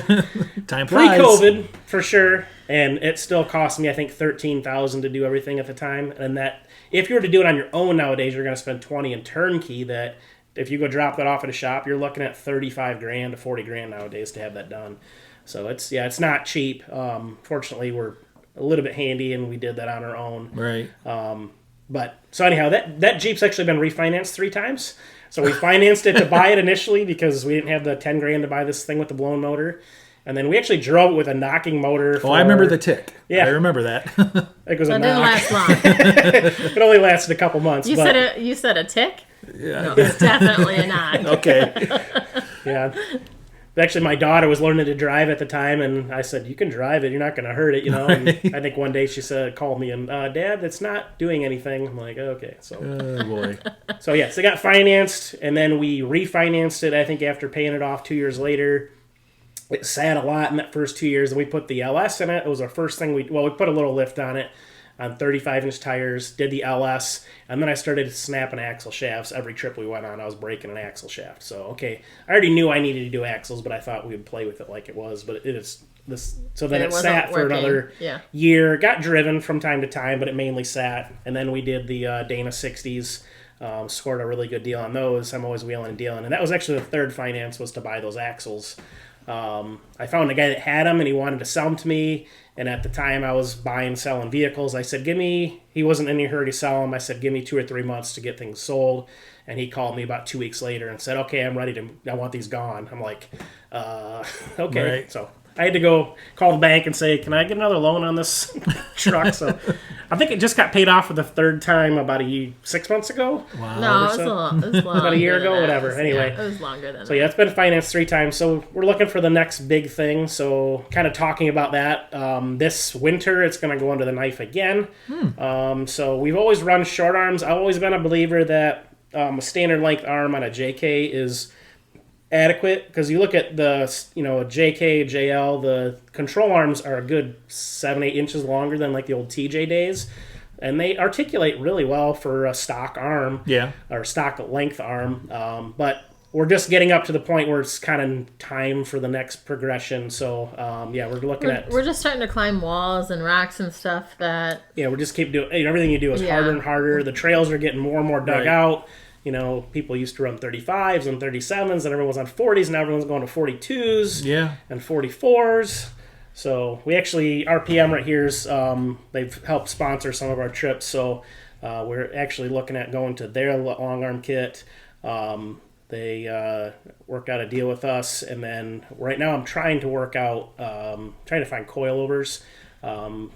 Time flies. Pre-COVID, for sure. And it still cost me, I think, $13,000 to do everything at the time. And that, if you were to do it on your own nowadays, you're going to spend $20,000 in turnkey. That if you go drop that off at a shop, you're looking at $35,000 to $40,000 nowadays to have that done. So it's not cheap. Fortunately, we're a little bit handy, and we did that on our own. Right. So anyhow, that Jeep's actually been refinanced 3 times. So we financed it to buy it initially because we didn't have the $10,000 to buy this thing with the blown motor. And then we actually drove it with a knocking motor. I remember the tick. Yeah. I remember that. It was That a knock. didn't last long. It only lasted a couple months. You said a tick? Yeah. No, it's definitely a knock. Okay. Yeah. Actually, my daughter was learning to drive at the time, and I said, you can drive it. You're not going to hurt it, And I think one day she called me, and Dad, that's not doing anything. I'm like, okay. So, oh, boy. So, yes, it got financed, and then we refinanced it, I think, after paying it off 2 years later. It sat a lot in that first 2 years, and we put the LS in it. It was our first thing we put a little lift on it. on 35-inch tires, did the LS, and then I started snapping axle shafts. Every trip we went on, I was breaking an axle shaft. So, okay, I already knew I needed to do axles, but I thought we would play with it like it was. But it is this. So then it sat for another year. Got driven from time to time, but it mainly sat. And then we did the Dana 60s. Scored a really good deal on those. I'm always wheeling and dealing. And that was actually the third finance, was to buy those axles. I found a guy that had them, and he wanted to sell them to me. And at the time I was buying, selling vehicles, I said, he wasn't in any hurry to sell them. I said, give me 2 or 3 months to get things sold. And he called me about 2 weeks later and said, okay, I want these gone. I'm like, okay. Right. So I had to go call the bank and say, can I get another loan on this truck? So I think it just got paid off for the third time about 6 months ago. Wow. No, it was long. About a year ago, whatever. Anyway. Yeah, it was longer than that. So yeah, it's been financed 3 times. So we're looking for the next big thing. So kind of talking about that. This winter, it's going to go under the knife again. So we've always run short arms. I've always been a believer that a standard length arm on a JK is adequate, because you look at the JK, JL, the control arms are a good 7-8 inches longer than like the old TJ days, and they articulate really well for a stock arm, or stock length arm. But we're just getting up to the point where it's kind of time for the next progression. So we're just starting to climb walls and rocks and stuff that we just keep doing. Everything you do is harder and harder. The trails are getting more and more dug out. People used to run 35s and 37s, and everyone's on 40s, and now everyone's going to 42s and 44s. So we actually, RPM right here's, they've helped sponsor some of our trips, so we're actually looking at going to their long arm kit. They worked out a deal with us, and then right now I'm trying to find coilovers.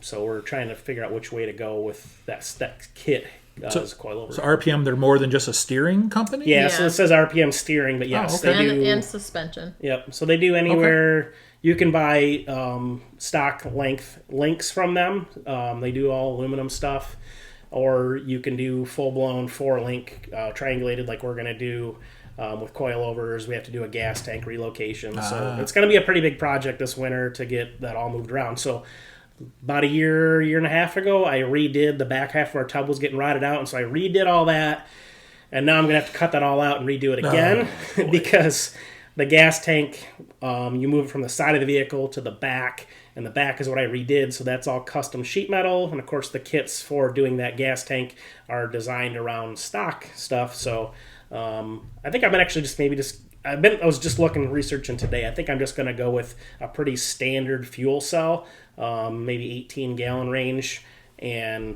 So we're trying to figure out which way to go with that kit. So RPM, they're more than just a steering company? Yeah, so it says RPM steering, but yes, they do. And suspension. Yep, so they do anywhere. You can buy stock length links from them. They do all aluminum stuff. Or you can do full-blown 4-link triangulated like we're going to do with coilovers. We have to do a gas tank relocation. So it's going to be a pretty big project this winter to get that all moved around. So about a year and a half ago, I redid the back half of our tub was getting rotted out, and so I redid all that, and now I'm going to have to cut that all out and redo it again because the gas tank, you move it from the side of the vehicle to the back, and the back is what I redid, so that's all custom sheet metal, and of course the kits for doing that gas tank are designed around stock stuff, so I think I've been actually I was just researching today. I think I'm just going to go with a pretty standard fuel cell, maybe 18-gallon range, and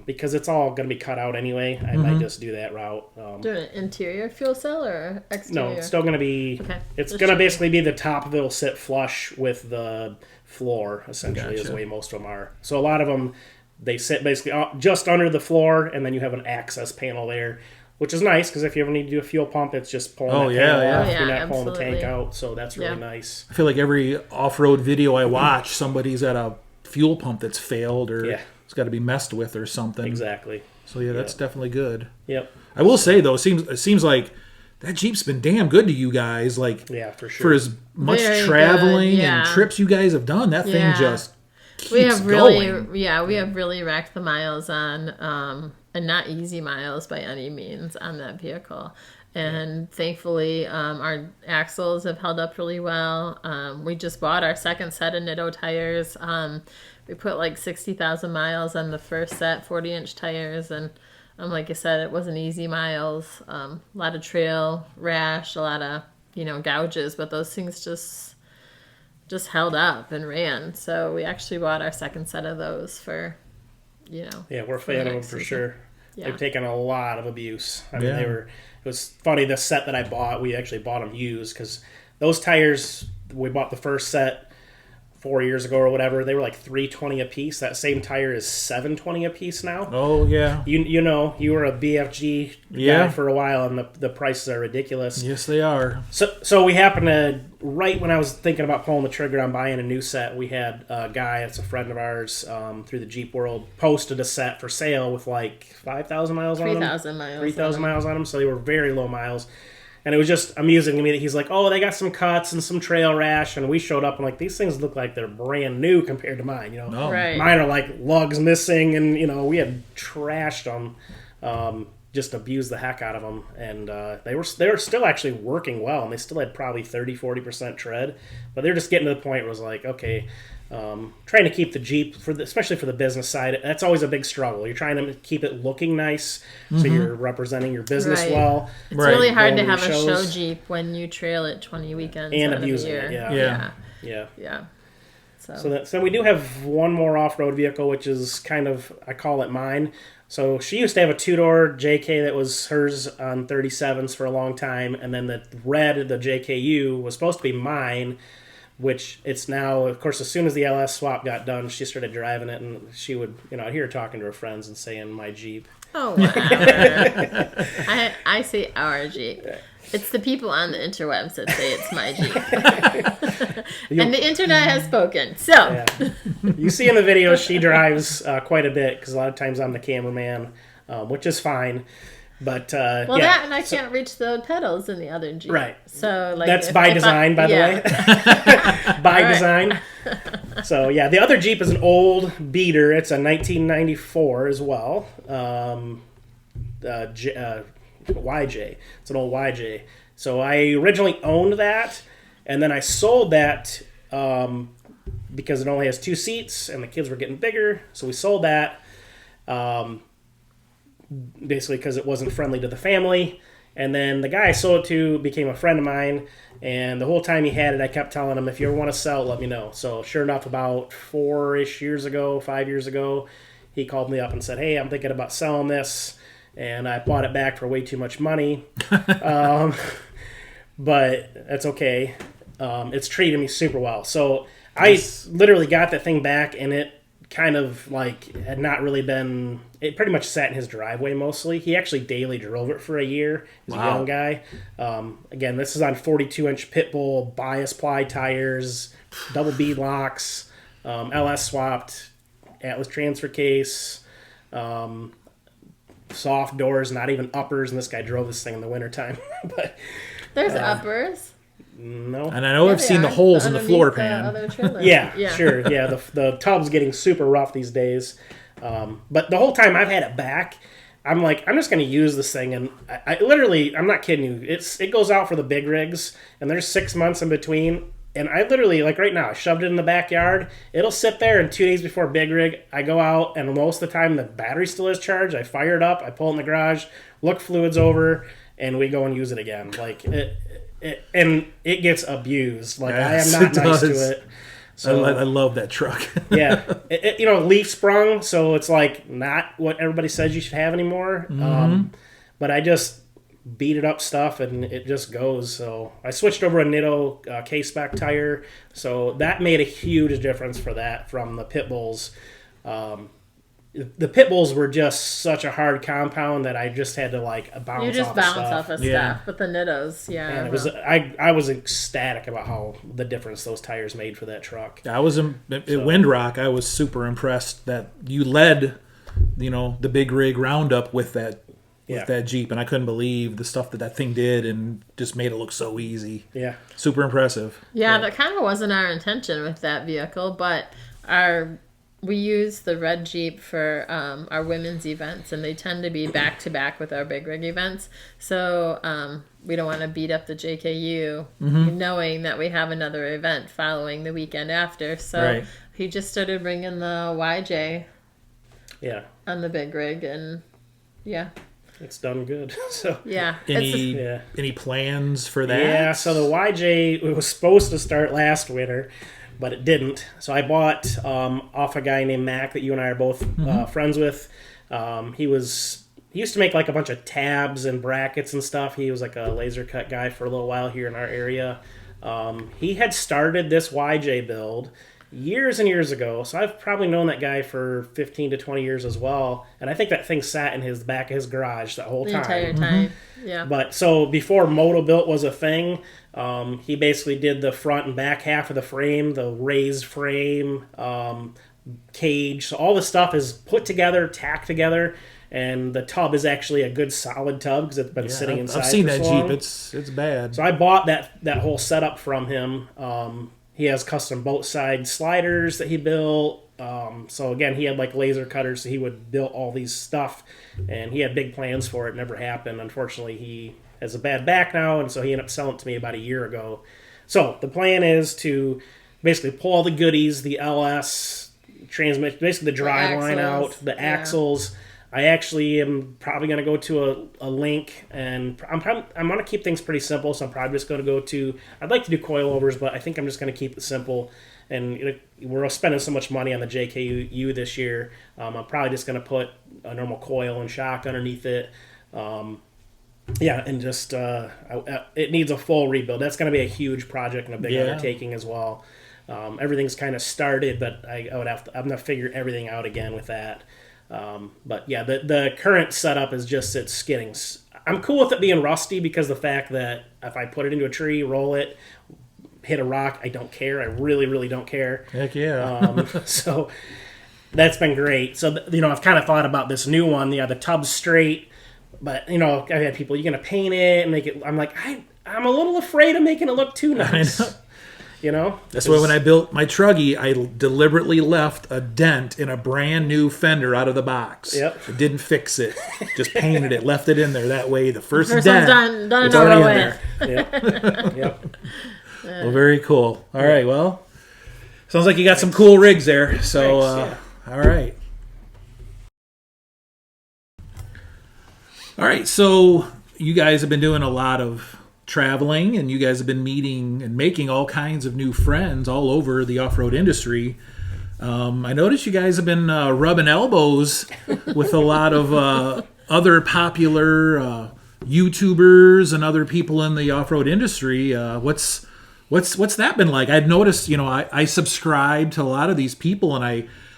because it's all going to be cut out anyway, I might just do that route. Do an interior fuel cell or exterior? No, it's still going to be. Okay. It's going to basically be the top of it will sit flush with the floor. Essentially, is the way most of them are. So a lot of them, they sit basically just under the floor, and then you have an access panel there. Which is nice, because if you ever need to do a fuel pump, it's just pulling that panel off. You're not pulling the tank out, so that's really nice. I feel like every off-road video I watch, somebody's at a fuel pump that's failed or it's got to be messed with or something. Exactly. So that's definitely good. Yep. I will say, though, it seems like that Jeep's been damn good to you guys. Like, for sure. For as much traveling and trips you guys have done, that thing just keeps going. We have really racked the miles on... and not easy miles by any means on that vehicle. And thankfully, our axles have held up really well. We just bought our second set of Nitto tires. We put like 60,000 miles on the first set, 40-inch tires. And like I said, it wasn't easy miles. A lot of trail rash, a lot of, gouges. But those things just held up and ran. So we actually bought our second set of those for... we're a fan of them for sure. Yeah. They've taken a lot of abuse. I mean, it was funny, the set that I bought, we actually bought them used, because those tires, we bought the first set 4 years ago or whatever, they were like $320 a piece. That same tire is $720 a piece now. Oh, yeah. You were a BFG guy for a while, and the prices are ridiculous. Yes, they are. So we happened to, right when I was thinking about pulling the trigger on buying a new set, we had a guy that's a friend of ours through the Jeep world posted a set for sale with like 5,000 miles on them. 3,000 miles. 3,000 miles on them, so they were very low miles. And it was just amusing to me that he's like, oh, they got some cuts and some trail rash. And we showed up and like, these things look like they're brand new compared to mine. Right. Mine are like lugs missing, and we had trashed them, just abused the heck out of them. And they were still actually working well, and they still had probably 30-40% tread. But they're just getting to the point where it was like, okay, trying to keep the Jeep, especially for the business side, that's always a big struggle. You're trying to keep it looking nice, so you're representing your business well. It's really hard to have a show Jeep when you trail it 20 weekends and out abusing of the year. it. Yeah. So we do have one more off-road vehicle, which is kind of, I call it mine. So she used to have a two-door JK that was hers on 37s for a long time, and then the red, the JKU, was supposed to be mine, which it's now, of course, as soon as the LS swap got done, she started driving it, and she would, I'd hear her talking to her friends and saying, my Jeep. Oh, whatever. I say our Jeep. It's the people on the interwebs that say it's my Jeep. And the internet has spoken. So yeah. You see in the video, she drives quite a bit, because a lot of times I'm the cameraman, which is fine. But that, and I can't reach the pedals in the other Jeep. Right. So that's by design, by the way. By design. So yeah, the other Jeep is an old beater. It's a 1994 as well. YJ. It's an old YJ. So I originally owned that, and then I sold that because it only has 2 seats, and the kids were getting bigger. So we sold that. Basically because it wasn't friendly to the family. And then the guy I sold it to became a friend of mine, and the whole time he had it, I kept telling him, if you ever want to sell it, let me know. So sure enough, about 5 years ago, he called me up and said, hey, I'm thinking about selling this, and I bought it back for way too much money. But that's okay. It's treated me super well. So I literally got that thing back, and it kind of like had not really been, it pretty much sat in his driveway mostly. He actually daily drove it for a year. He's a young guy. Again, this is on 42-inch pit bull bias ply tires, double bead locks, LS swapped, Atlas transfer case, soft doors, not even uppers, and this guy drove this thing in the wintertime. But there's uppers. No. And I know I've seen the holes in the floor pan. Yeah, sure. Yeah, the tub's getting super rough these days. But the whole time I've had it back, I'm like, I'm just going to use this thing. And I literally, I'm not kidding you, it goes out for the big rigs, and there's 6 months in between. And I literally, like right now, I shoved it in the backyard. It'll sit there, and 2 days before big rig, I go out, and most of the time the battery still is charged. I fire it up, I pull it in the garage, look fluids over, and we go and use it again. Like and it gets abused. Like yes, I am not nice to it. So I love that truck. Yeah, leaf sprung, so it's like not what everybody says you should have anymore. But I just beat it up stuff, and it just goes. So I switched over a Nitto K-Spec tire, so that made a huge difference for that from the pit bulls. The pit bulls were just such a hard compound that I just had to like bounce. You just off bounce stuff. off of stuff with the Nittos, yeah. And it was I was ecstatic about how the difference those tires made for that truck. I was at Windrock. I was super impressed that you led, the big rig roundup with that. With that Jeep, and I couldn't believe the stuff that thing did, and just made it look so easy. Yeah, super impressive. Yeah, that kind of wasn't our intention with that vehicle, but we use the red Jeep for our women's events, and they tend to be back to back with our big rig events. So we don't want to beat up the JKU, knowing that we have another event following the weekend after. So he just started bringing the YJ, on the big rig, and it's done good. So any plans for that? Yeah, so the YJ, it was supposed to start last winter, but it didn't. So I bought off a guy named Mac that you and I are both friends with. He used to make like a bunch of tabs and brackets and stuff. He was like a laser cut guy for a little while here in our area. He had started this YJ build years and years ago, so I've probably known that guy for 15 to 20 years as well, and I think that thing sat in his back of his garage that whole time. The entire time, yeah. But so before Moto Built was a thing, he basically did the front and back half of the frame, the raised frame, cage, so all the stuff is put together, tacked together, and the tub is actually a good solid tub because it's been sitting inside. I've seen for that so long. Jeep. It's bad. So I bought that whole setup from him. He has custom boat side sliders that he built. So again, he had like laser cutters, so he would build all these stuff, and he had big plans for it. Never happened. Unfortunately, he has a bad back now, and so he ended up selling it to me about a year ago. So the plan is to basically pull all the goodies, the LS transmission, basically the drive line out, the axles. I actually am probably going to go to a link, and I'm going to keep things pretty simple, so I'm probably just going to go to, I'd like to do coilovers, but I think I'm just going to keep it simple. And we're spending so much money on the JKU this year, I'm probably just going to put a normal coil and shock underneath it. And just, it needs a full rebuild. That's going to be a huge project and a big undertaking as well. Everything's kind of started, but I'm going to figure everything out again with that. But yeah, the current setup is just it's getting. I'm cool with it being rusty because the fact that if I put it into a tree, roll it, hit a rock, I don't care. I really, really don't care. Heck yeah. So that's been great. So I've kind of thought about this new one. The tub's straight, but I've had people, you're gonna paint it and make it. I'm like, I'm a little afraid of making it look too nice. I know. That's Because- why when I built my Truggy, I deliberately left a dent in a brand new fender out of the box. Yep. I didn't fix it. Just painted it, left it in there. That way, the first First dent, one's done it's and already over in with. there. Yep. Well, very cool. All right, well, sounds like you got some cool rigs there. So, Thanks, all right. All right, so you guys have been doing a lot of traveling, and you guys have been meeting and making all kinds of new friends all over the off-road industry. I noticed you guys have been rubbing elbows with a lot of other popular YouTubers and other people in the off-road industry. What's that been like? I've noticed, I subscribe to a lot of these people, and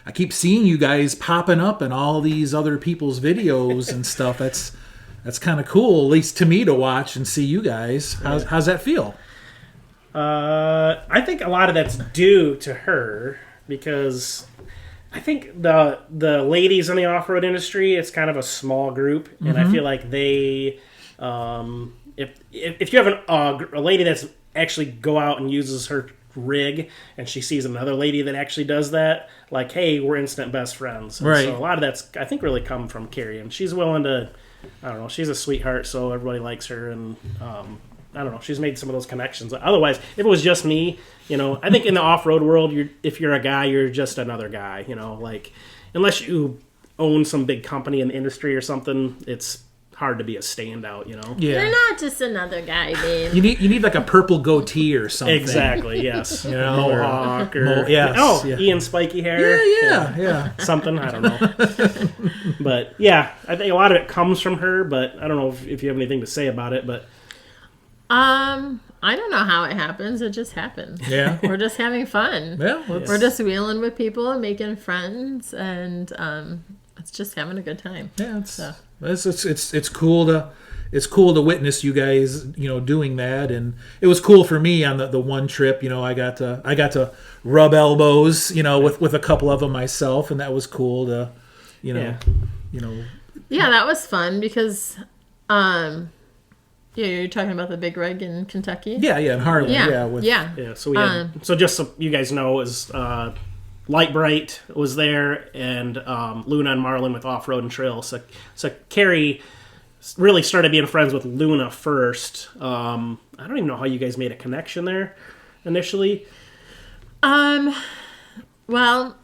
I keep seeing you guys popping up in all these other people's videos and stuff. That's kind of cool, at least to me, to watch and see you guys. How's that feel? I think a lot of that's due to her because I think the ladies in the off-road industry, it's kind of a small group, and I feel like they, if you have a lady that's actually go out and uses her rig and she sees another lady that actually does that, like, hey, we're instant best friends. And right. So a lot of that's, I think, really come from Keri, and she's willing to, I don't know, she's a sweetheart, so everybody likes her, and I don't know, she's made some of those connections. Otherwise, if it was just me, I think in the off-road world, if you're a guy, you're just another guy, like, unless you own some big company in the industry or something, it's hard to be a standout, Yeah. You're not just another guy, babe. You need like a purple goatee or something. Exactly, yes. Or Mohawk or yes, Ian Spiky hair. Yeah. Something, I don't know. But yeah, I think a lot of it comes from her, but I don't know if you have anything to say about it, but I don't know how it happens. It just happens. Yeah. We're just having fun. Well, We're just wheeling with people and making friends, and it's just having a good time. yeah, it's cool to witness you guys, doing that, and it was cool for me on the one trip. I got to rub elbows, with a couple of them myself, and that was cool to, Yeah, that was fun because, you're talking about the big rig in Kentucky. Yeah, in Harley. Yeah, yeah. So we had, so just so you guys know, is Light Bright was there, and Luna and Marlin with Off Road and Trail. So Keri really started being friends with Luna first. I don't even know how you guys made a connection there initially. Well,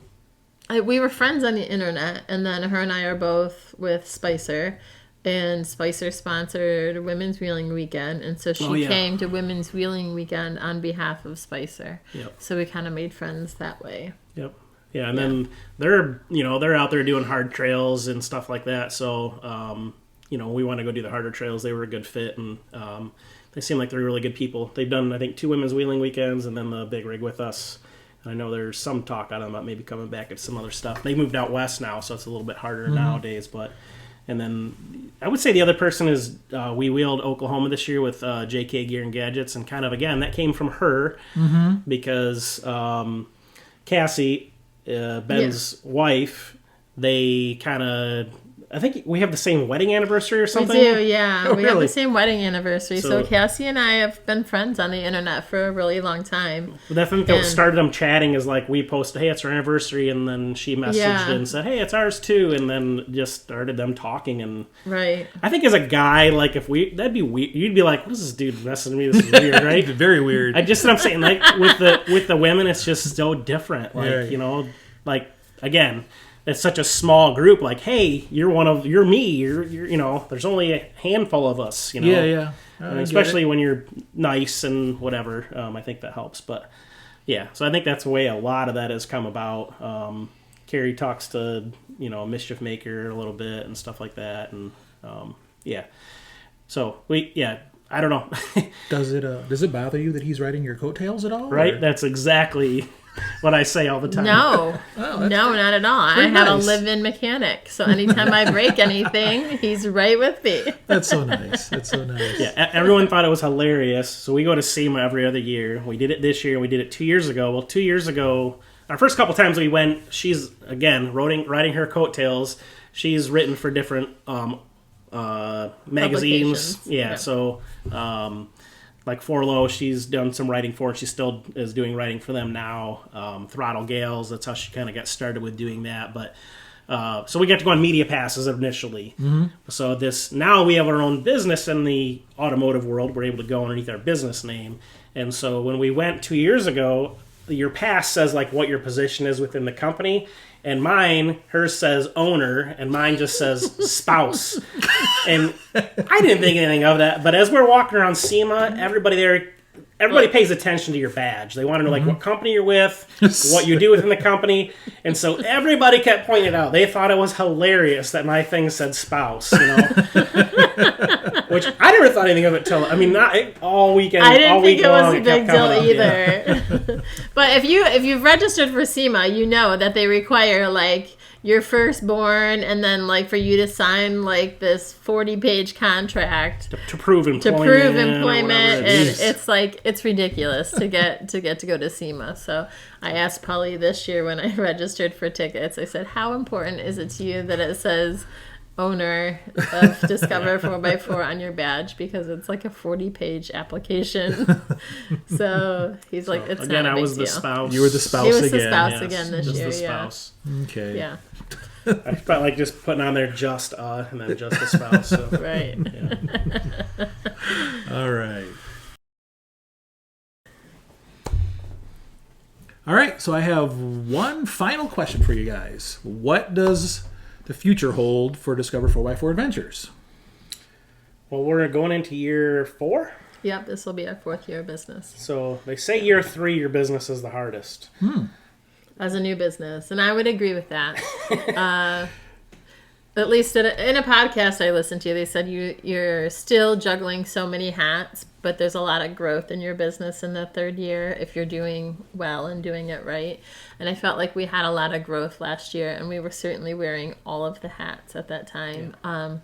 we were friends on the internet, and then her and I are both with Spicer, and Spicer sponsored Women's Wheeling Weekend, and so she came to Women's Wheeling Weekend on behalf of Spicer. Yep. So we kind of made friends that way. Yep. Yeah, and then they're out there doing hard trails and stuff like that. So we want to go do the harder trails. They were a good fit, and they seem like they're really good people. They've done, I think, 2 Women's Wheeling Weekends and then the big rig with us. I know there's some talk on them about maybe coming back at some other stuff. They moved out west now, so it's a little bit harder nowadays. And then I would say the other person is we wheeled Oklahoma this year with JK Gear and Gadgets, and kind of, again, that came from her because Cassie, Ben's wife, they kind of I think we have the same wedding anniversary or something. We do, yeah. Oh, we have really? the same wedding anniversary. So So- Cassie and I have been friends on the internet for a really long time. But I think what And- started them chatting is like we posted, hey, it's our anniversry, and then she messaged Yeah. and said, hey, it's ours too, and then just started them talking. And Right. I think as a guy, like that'd be weird. You'd be like, what is this dude messaging me? This is weird, right? Very weird. I just what I'm saying, like with the women, it's just so different. Like Right. like again, it's such a small group. Like, hey, you're me. You're there's only a handful of us. Yeah. And especially when you're nice and whatever, I think that helps. But yeah, so I think that's the way a lot of that has come about. Keri talks to Mischief Maker a little bit and stuff like that, and yeah. So I don't know. Does it bother you that he's riding your coattails at all? Right? or- That's exactly what I say all the time. No. Oh, that's No, not at all. I pretty have nice. a live-in mechanic. So anytime I break anything, he's right with me. That's so nice. That's so nice. Yeah, everyone thought it was hilarious. So we go to SEMA every other year. We did it this year. We did it 2 years ago. Well, 2 years ago, our first couple times we went, she's, again, riding her coattails. She's written for different magazines. Publications. Yeah, Yeah. so like Forlow, she's done some writing for. She still is doing writing for them now. Throttle Gales, that's how she kind of got started with doing that. But so we got to go on media passes initially. Mm-hmm. So now we have our own business in the automotive world. We're able to go underneath our business name. And so when we went 2 years ago, your pass says like what your position is within the company. And hers says owner, and mine just says spouse. And I didn't think anything of that. But as we're walking around SEMA, everybody pays attention to your badge. They want to know like what company you're with, what you do within the company. And so everybody kept pointing it out. They thought it was hilarious that my thing said spouse, Which I never thought anything of it till, not all weekend. I didn't all think week it was long, a it big kept deal coming up. either. But if you've registered for SEMA, you know that they require like your firstborn, and then like for you to sign like this 40-page contract To prove employment. or whatever and it is. it's ridiculous to get to go to SEMA. So I asked Polly this year when I registered for tickets, I said, how important is it to you that it says owner of Discover 4x4 on your badge, because it's like a 40-page application. So he's like, it's Again, not a I big was the deal. spouse. You were the spouse He was again. the spouse Yes, again this just year. the spouse. Okay. Yeah. I felt like just putting on there just and then just the spouse. So. Right. All right. All right. So I have one final question for you guys. What does the future hold for Discover4x4 Adventures? Well, we're going into year 4. Yep. This will be our 4th year of business So they say year 3, your business is the hardest. as a new business, and I would agree with that. At least in a podcast I listened to, they said you're still juggling so many hats, but there's a lot of growth in your business in the 3rd year if you're doing well and doing it right. And I felt like we had a lot of growth last year, and we were certainly wearing all of the hats at that time. Yeah.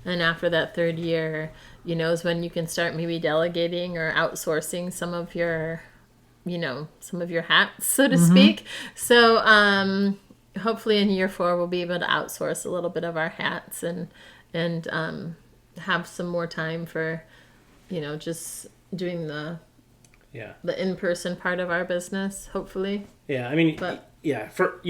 And after that 3rd year, is when you can start maybe delegating or outsourcing some of your hats, so to speak. So hopefully in year 4 we'll be able to outsource a little bit of our hats and have some more time for just doing the in-person part of our business, hopefully. Yeah, for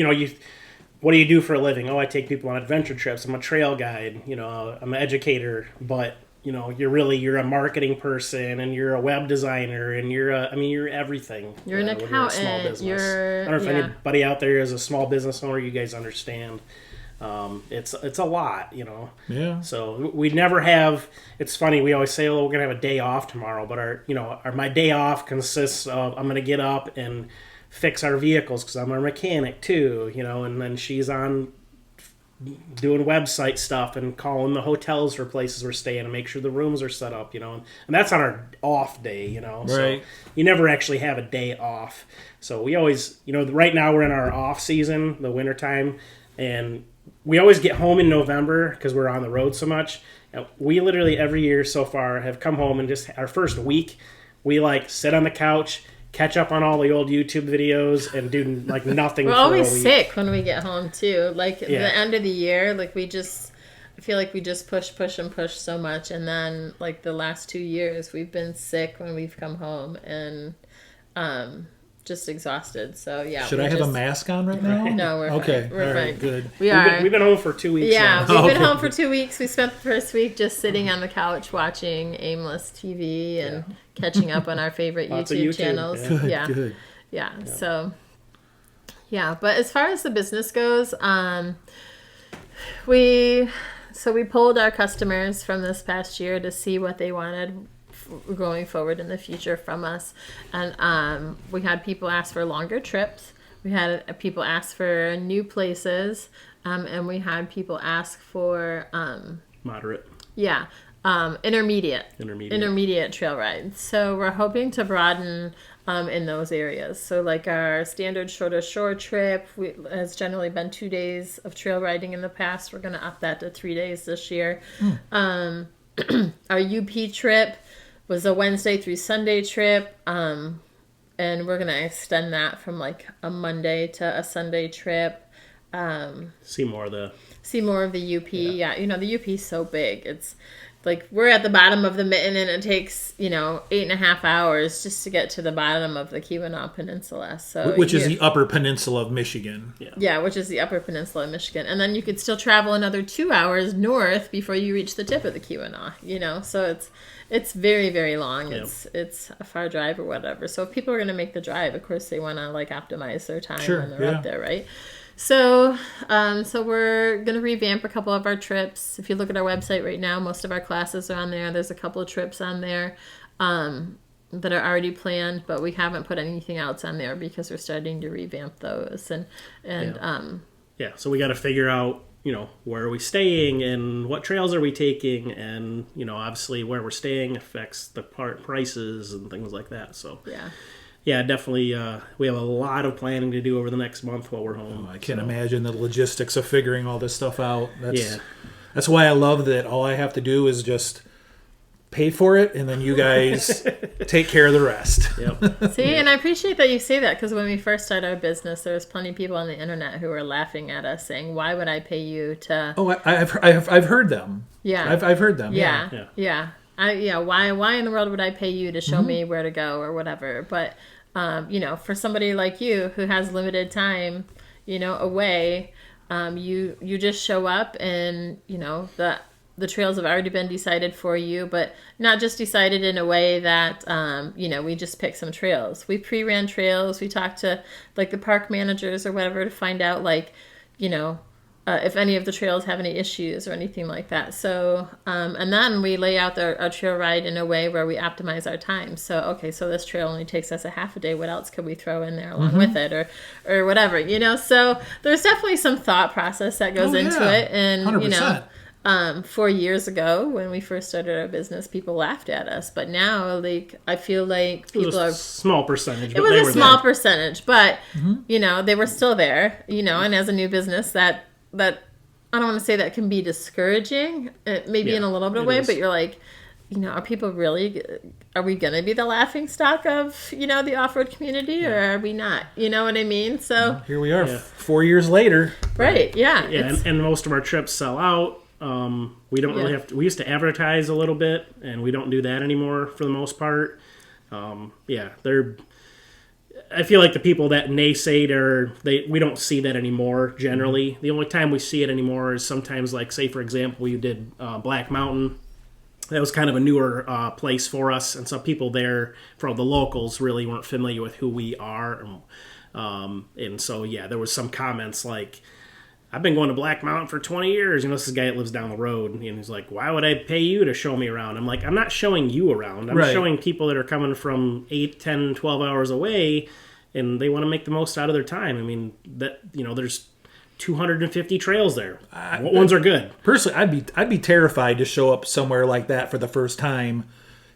what do you do for a living? Oh, I take people on adventure trips. I'm a trail guide. I'm an educator, but you're a marketing person, and you're a web designer, and you're everything. You're an when you're a small accountant. business. I don't know if anybody out there is a small business owner. You guys understand. It's a lot, Yeah. So we never have. It's funny. We always say, "Oh, we're gonna have a day off tomorrow," but my day off consists of I'm gonna get up and fix our vehicles because I'm a mechanic too, and then she's on doing website stuff and calling the hotels for places we're staying and make sure the rooms are set up, and that's on our off day, Right. So you never actually have a day off. So we always, right now we're in our off season, the wintertime, and we always get home in November because we're on the road so much. We literally every year so far have come home and just our first week, we sit on the couch, catch up on all the old YouTube videos, and do nothing. We're for always a week. sick when we get home too. At the end of the year, we just feel like we just push and push so much, and then like the last 2 years we've been sick when we've come home and just exhausted. So yeah. Should I have a mask on right now? No, we're okay. Fine. We're All right, fine. good. We've been home for 2 weeks. Yeah, now. we've been home for 2 weeks. We spent the first week just sitting on the couch watching aimless TV and catching up on our favorite YouTube channels. Good, good. Yeah. So yeah, but as far as the business goes, we polled our customers from this past year to see what they wanted going forward in the future from us, and we had people ask for longer trips. We had people ask for new places, and we had people ask for Moderate. Yeah, intermediate trail rides. So we're hoping to broaden in those areas. So like our standard shorter shore trip has generally been 2 days of trail riding in the past. We're going to up that to 3 days this year. Our UP trip was a Wednesday through Sunday trip. And we're going to extend that from like a Monday to a Sunday trip. See more of the UP. Yeah. The UP is so big. It's like we're at the bottom of the mitten, and it takes 8.5 hours just to get to the bottom of the Keweenaw Peninsula. So which is the Upper Peninsula of Michigan. Yeah, which is the Upper Peninsula of Michigan, and then you could still travel another 2 hours north before you reach the tip of the Keweenaw. So it's very, very long. Yep. It's a far drive or whatever. So if people are going to make the drive, of course they want to like optimize their time when they're up there, right? So we're going to revamp a couple of our trips. If you look at our website right now, most of our classes are on there. There's a couple of trips on there that are already planned, but we haven't put anything else on there because we're starting to revamp those. So we got to figure out, where are we staying and what trails are we taking, and, obviously where we're staying affects the prices and things like that. So yeah, definitely. We have a lot of planning to do over the next month while we're home. I can imagine the logistics of figuring all this stuff out. That's why I love that all I have to do is just pay for it, and then you guys take care of the rest. Yep. See, and I appreciate that you say that, because when we first started our business, there was plenty of people on the internet who were laughing at us, saying, "Why would I pay you to?" Oh, I've heard them. Yeah, I've heard them. Yeah. Why in the world would I pay you to show me where to go or whatever? But for somebody like you who has limited time, away, you just show up, and the trails have already been decided for you, but not just decided in a way that we just pick some trails. We pre-ran trails. We talked to like the park managers or whatever to find out if any of the trails have any issues or anything like that. So, and then we lay out our trail ride in a way where we optimize our time. So this trail only takes us a half a day. What else could we throw in there along with it, or whatever, So there's definitely some thought process that goes into it. And, 100%. 4 years ago when we first started our business, people laughed at us, but now I feel like people are small percentage. It was a small percentage, but they were still there. And as a new business, that I don't want to say that can be discouraging, maybe in a little bit of way, but you're like, are people really? Are we going to be the laughing stock of the off-road community, or are we not? You know what I mean? So here we are, 4 years later. Right? Yeah. And most of our trips sell out. We don't really have to. We used to advertise a little bit, and we don't do that anymore for the most part. I feel like the people that naysay we don't see that anymore generally. The only time we see it anymore is sometimes, like, say for example, we did Black Mountain. That was kind of a newer place for us, and some people there, from the locals, really weren't familiar with who we are. And so there was some comments like, I've been going to Black Mountain for 20 years. This is a guy that lives down the road. And he's like, why would I pay you to show me around? I'm like, I'm not showing you around. I'm showing people that are coming from 8, 10, 12 hours away, and they want to make the most out of their time. I mean, there's 250 trails there. What ones are good? Personally, I'd be terrified to show up somewhere like that for the first time,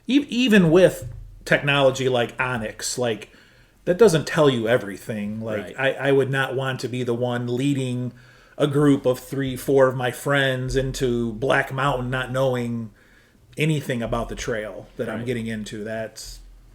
even with technology like Onyx. Like, that doesn't tell you everything. Like, I would not want to be the one leading a group of 3-4 of my friends into Black Mountain not knowing anything about the trail that I'm getting into. I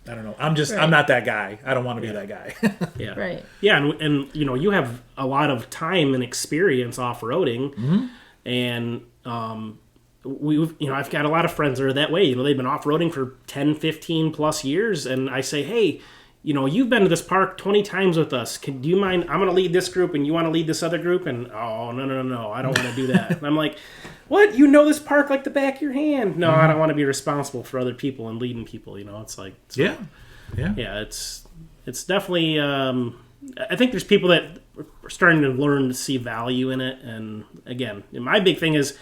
don't know. I'm not that guy. I don't want to be that guy. Yeah. Right. Yeah, and you have a lot of time and experience off-roading, and I've got a lot of friends that are that way. You know, they've been off-roading for 10, 15 plus years, and I say, hey, you know, you've been to this park 20 times with us. Do you mind? I'm going to lead this group, and you want to lead this other group? And oh, no, I don't want to do that. And I'm like, what? You know this park like the back of your hand? No, I don't want to be responsible for other people and leading people. You know, it's like, Yeah. It's definitely. I think there's people that are starting to learn to see value in it. And again, my big thing is,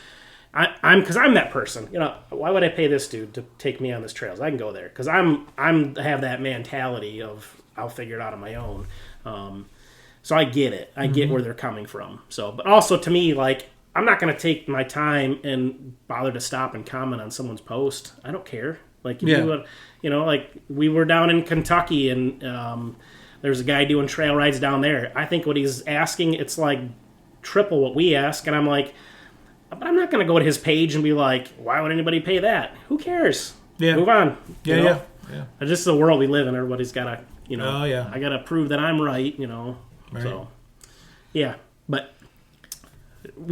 I'm that person. You know, why would I pay this dude to take me on this trails? I can go there because I have that mentality of I'll figure it out on my own. So I get it. I get where they're coming from. So, but also to me, like, I'm not going to take my time and bother to stop and comment on someone's post. I don't care. Like, like we were down in Kentucky and there's a guy doing trail rides down there. I think what he's asking, it's like triple what we ask, and I'm like, but I'm not going to go to his page and be like, why would anybody pay that? Who cares? Yeah. Move on. Yeah. It's just the world we live in. Everybody's got to, I got to prove that I'm right, Right. So, yeah. But I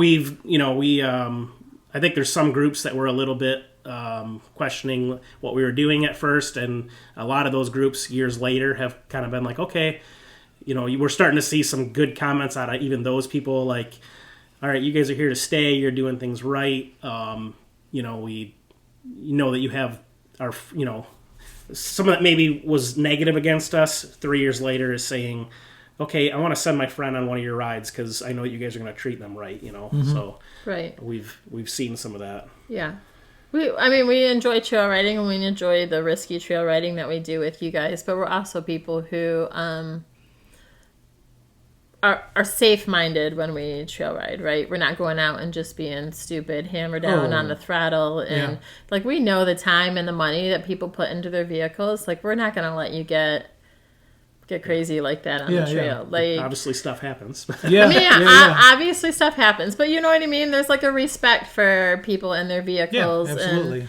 think there's some groups that were a little bit questioning what we were doing at first, and a lot of those groups years later have kind of been like, okay, we're starting to see some good comments out of even those people, like, all right, you guys are here to stay. You're doing things right. We know that you have our, someone that maybe was negative against us 3 years later is saying, okay, I want to send my friend on one of your rides because I know you guys are going to treat them right, So Right. We've seen some of that. Yeah. We enjoy trail riding and we enjoy the risky trail riding that we do with you guys, but we're also people who are safe-minded when we trail ride, right? We're not going out and just being stupid, hammer down on the throttle. And, like, we know the time and the money that people put into their vehicles. Like, we're not going to let you get crazy like that on the trail. Yeah. Like, Obviously, stuff happens. Obviously stuff happens. But you know what I mean? There's, like, a respect for people and their vehicles. Yeah, absolutely.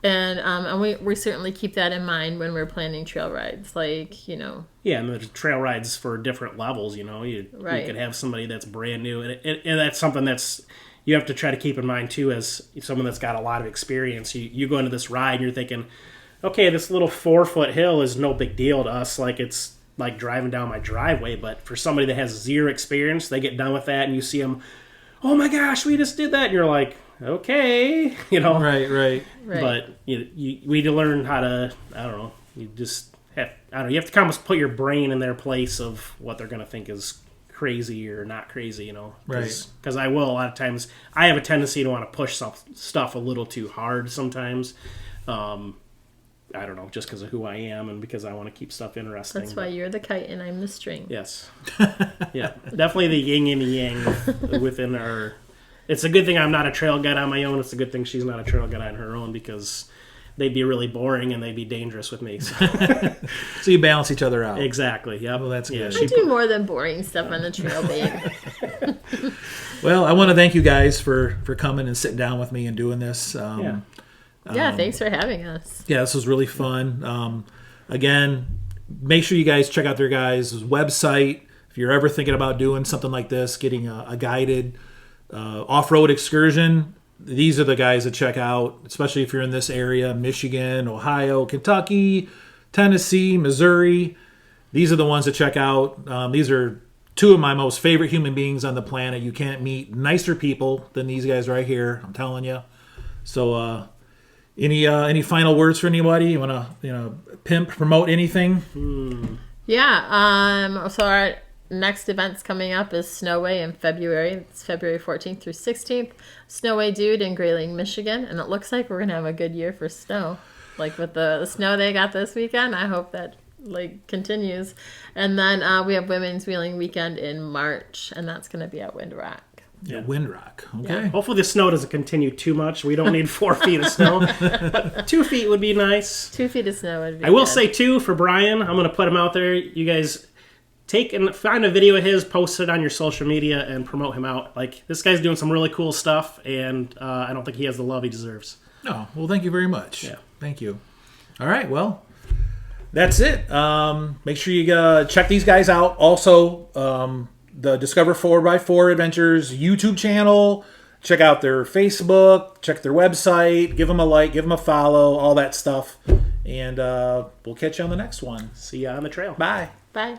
And we certainly keep that in mind when we're planning trail rides. Like, Yeah, and there's trail rides for different levels, You Right. could have somebody that's brand new, and that's something that's you have to try to keep in mind, too, as someone that's got a lot of experience. You go into this ride, and you're thinking, okay, this little 4-foot hill is no big deal to us. Like, it's like driving down my driveway. But for somebody that has zero experience, they get done with that, and you see them, oh, my gosh, we just did that. And you're like, okay, Right. But we need to learn how to, I don't know, you have to kind of put your brain in their place of what they're going to think is crazy or not crazy, Right. Because a lot of times, I have a tendency to want to push stuff a little too hard sometimes. I don't know, just because of who I am and because I want to keep stuff interesting. that's why you're the kite and I'm the string. Yes. Yeah, definitely the yin and the yang within our... It's a good thing I'm not a trail guide on my own. It's a good thing she's not a trail guide on her own because they'd be really boring and they'd be dangerous with me. So, So you balance each other out. exactly. Yep. Well, that's good. I do more than boring stuff on the trail, babe. Well, I want to thank you guys for coming and sitting down with me and doing this. Thanks for having us. Yeah, this was really fun. Again, make sure you guys check out their guys' website. If you're ever thinking about doing something like this, getting a guided off-road excursion, these are the guys to check out, especially if you're in this area, Michigan, Ohio, Kentucky, Tennessee, Missouri. These are the ones to check out. These are two of my most favorite human beings on the planet. You can't meet nicer people than these guys right here, I'm telling you. So any final words for anybody? You want to promote anything? Yeah. So our next event's coming up is Snowway in February. It's February 14th through 16th. Snowway Dude in Grayling, Michigan. And it looks like we're going to have a good year for snow. Like with the snow they got this weekend, I hope that continues. And then we have Women's Wheeling Weekend in March, and that's going to be at Wind Rock. Yeah, Wind Rock. Okay. Yeah. Hopefully the snow doesn't continue too much. We don't need 4 feet of snow. But 2 feet would be nice. 2 feet of snow would be I will good. say, too, for Brian, I'm going to put him out there. You guys take and find a video of his, post it on your social media, and promote him out. Like, this guy's doing some really cool stuff, and I don't think he has the love he deserves. Oh, well, thank you very much. Yeah. Thank you. All right, well, that's it. Make sure you check these guys out. Also, the Discover4x4Adventures YouTube channel check out their Facebook, check their website, give them a like, give them a follow, all that stuff. And we'll catch you on the next one. See you on the trail. Bye. Bye.